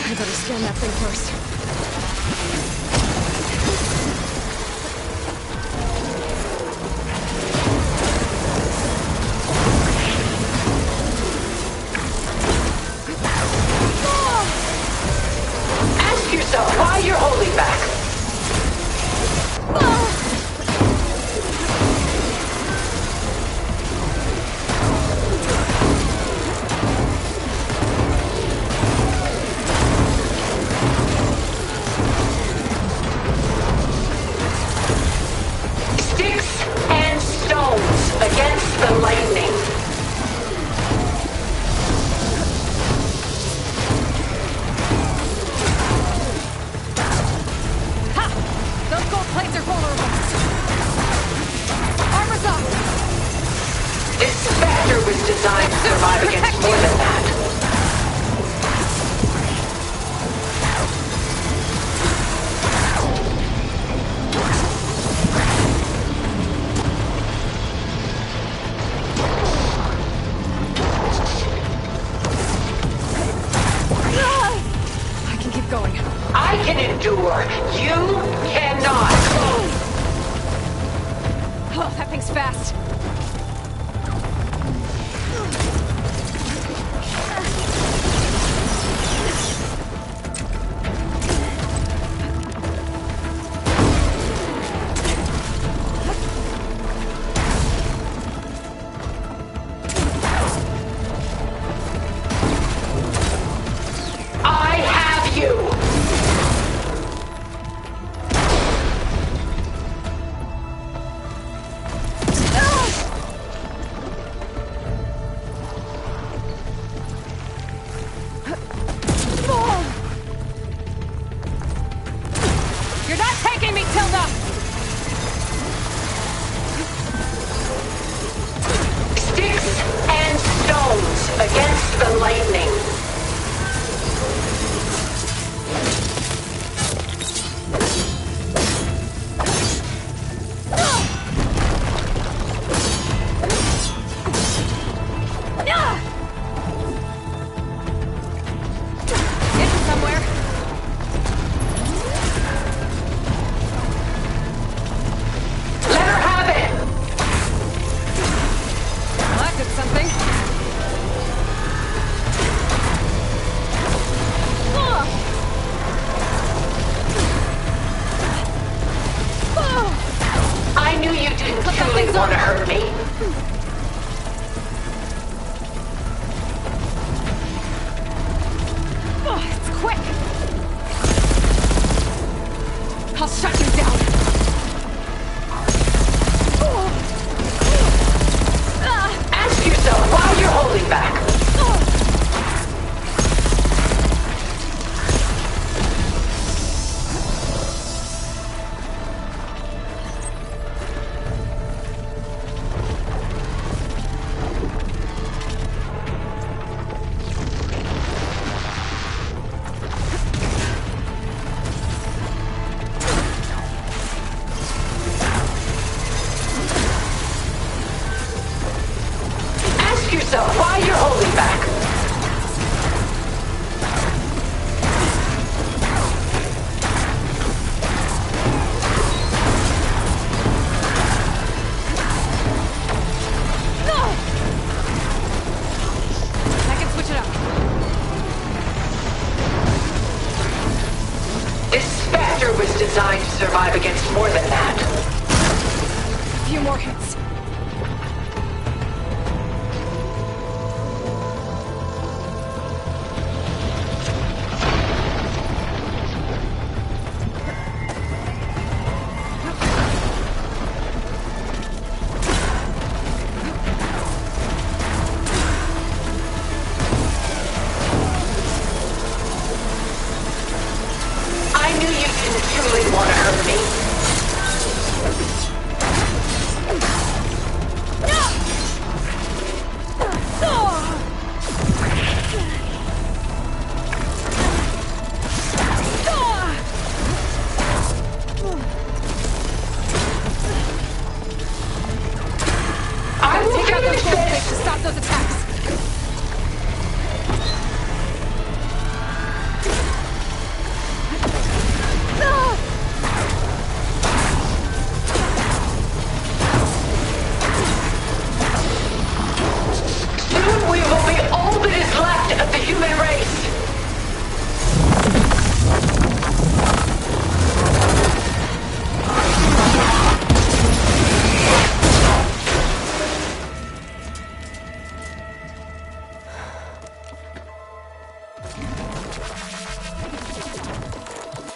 I better scan that thing first. Ask yourself why you're holding back. Sticks and stones against the lightning. Those gold plates are vulnerable. Armor's up. This Spectre was designed to survive against more than that. I can keep going. I can endure. You cannot. Oh, that thing's fast. I have you. designed to survive against more than that. A few more hits. I knew you didn't truly want to hurt me. I will Take out those finish gold this! sticks to stop those attacks. Soon we will be all that is left of the human race.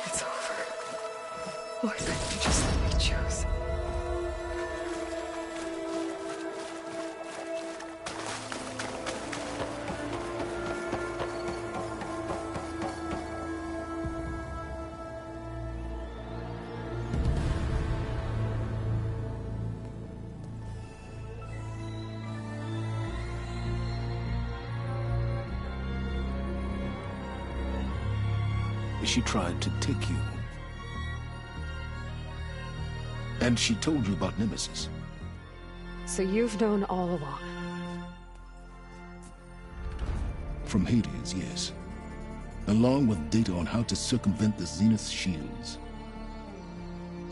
It's over. Why couldn't you just let me choose? She tried to take you. And she told you about Nemesis. So you've known all along. From Hades, yes. Along with data on how to circumvent the Zenith shields.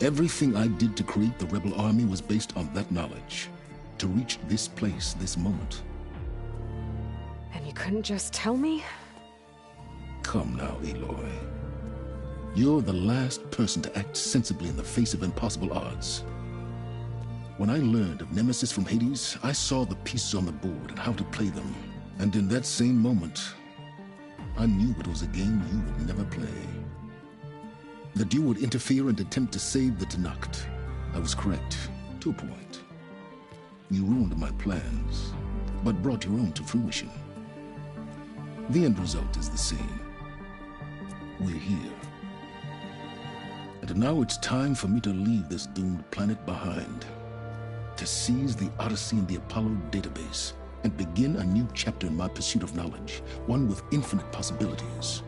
Everything I did to create the Rebel Army was based on that knowledge. To reach this place, this moment. And you couldn't just tell me? Come now, Aloy. You're the last person to act sensibly in the face of impossible odds. When I learned of Nemesis from Hades, I saw the pieces on the board and how to play them. And in that same moment, I knew it was a game you would never play. That you would interfere and attempt to save the Tenakth. I was correct, to a point. You ruined my plans, but brought your own to fruition. The end result is the same. We're here. And now it's time for me to leave this doomed planet behind. To seize the Odyssey and the Apollo database, and begin a new chapter in my pursuit of knowledge, one with infinite possibilities.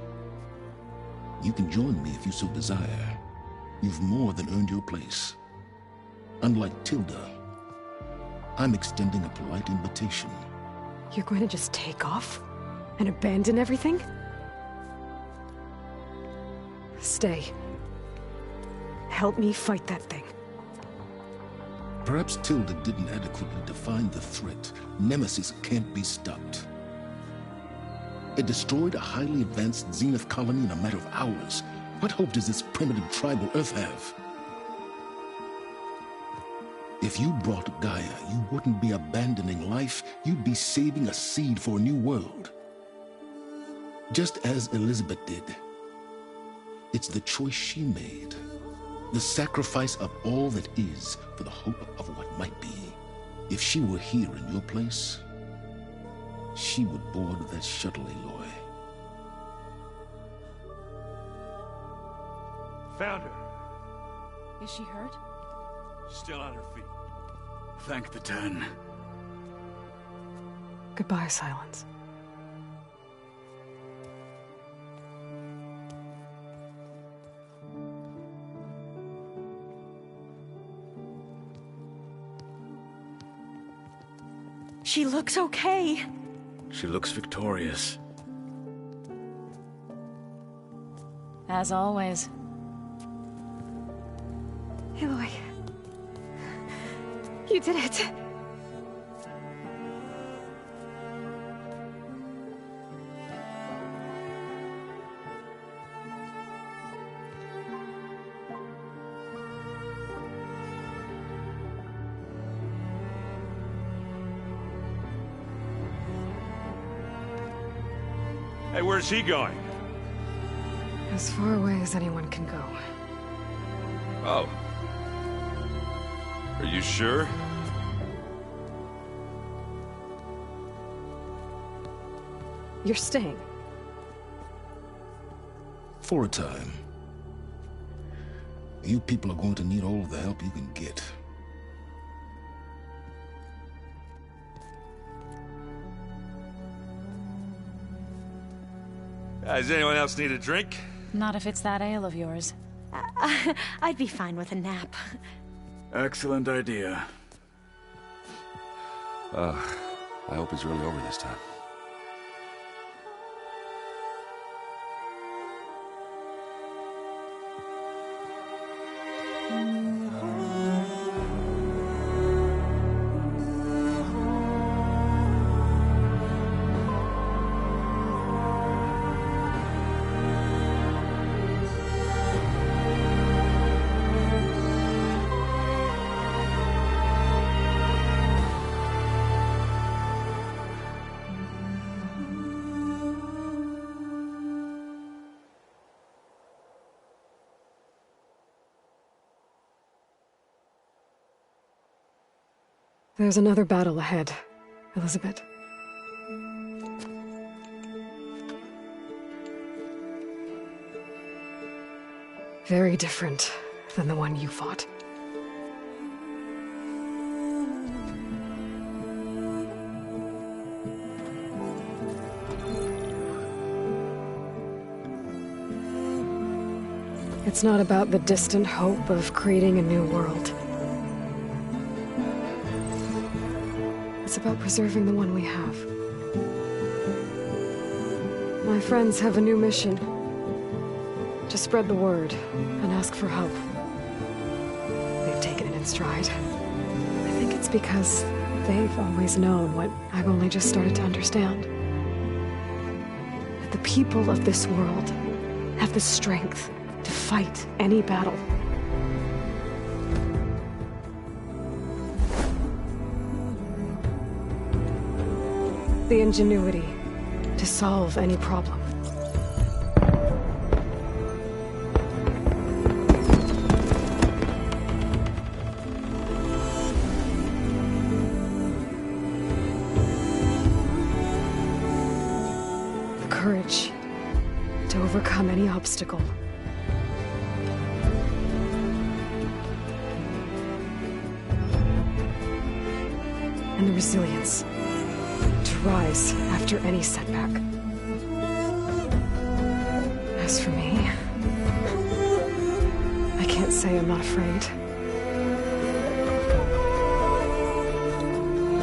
You can join me if you so desire. You've more than earned your place. Unlike Tilda, I'm extending a polite invitation. You're going to just take off? And abandon everything? Stay. Help me fight that thing. Perhaps Tilda didn't adequately define the threat. Nemesis can't be stopped. It destroyed a highly advanced Zenith colony in a matter of hours. What hope does this primitive tribal Earth have? If you brought Gaia, you wouldn't be abandoning life, you'd be saving a seed for a new world. Just as Elizabeth did. It's the choice she made. The sacrifice of all that is for the hope of what might be. If she were here in your place, she would board that shuttle, Aloy. Found her. Is she hurt? Still on her feet. Thank the 10. Goodbye, Silence. She looks okay. She looks victorious. As always. Aloy. You did it. Hey, where's he going? As far away as anyone can go. Oh. Are you sure? You're staying. For a time. You people are going to need all of the help you can get. Does anyone else need a drink? Not if it's that ale of yours. I'd be fine with a nap. Excellent idea. I hope it's really over this time. There's another battle ahead, Elizabeth. Very different than the one you fought. It's not about the distant hope of creating a new world. It's about preserving the one we have. My friends have a new mission. To spread the word and ask for help. They've taken it in stride. I think it's because they've always known what I've only just started to understand. That the people of this world have the strength to fight any battle. The ingenuity to solve any problem. The courage to overcome any obstacle. And the resilience to rise after any setback. As for me, I can't say I'm not afraid.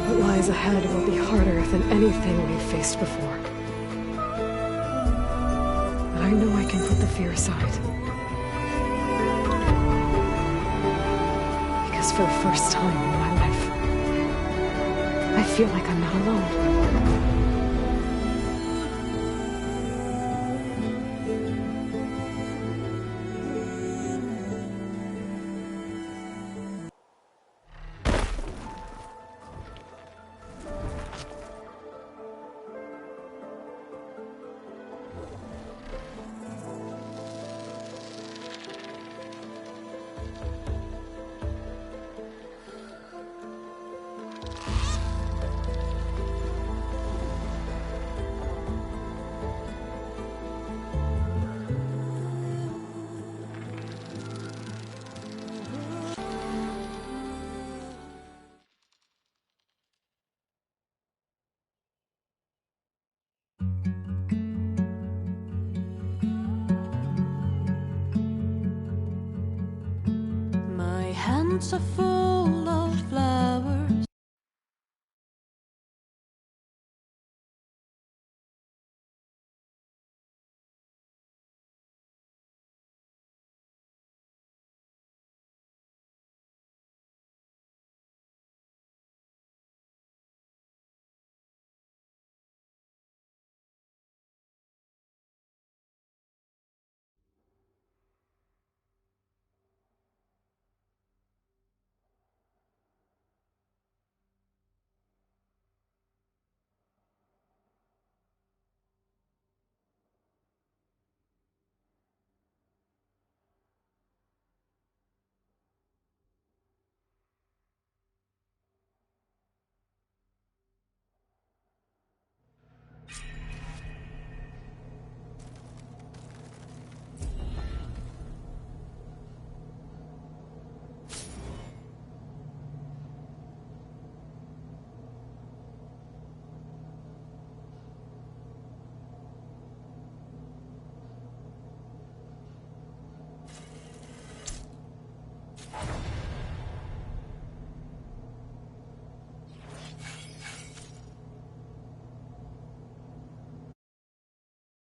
What lies ahead will be harder than anything we've faced before. But I know I can put the fear aside. Because for the first time in my life, I feel like I'm not alone. My hands are full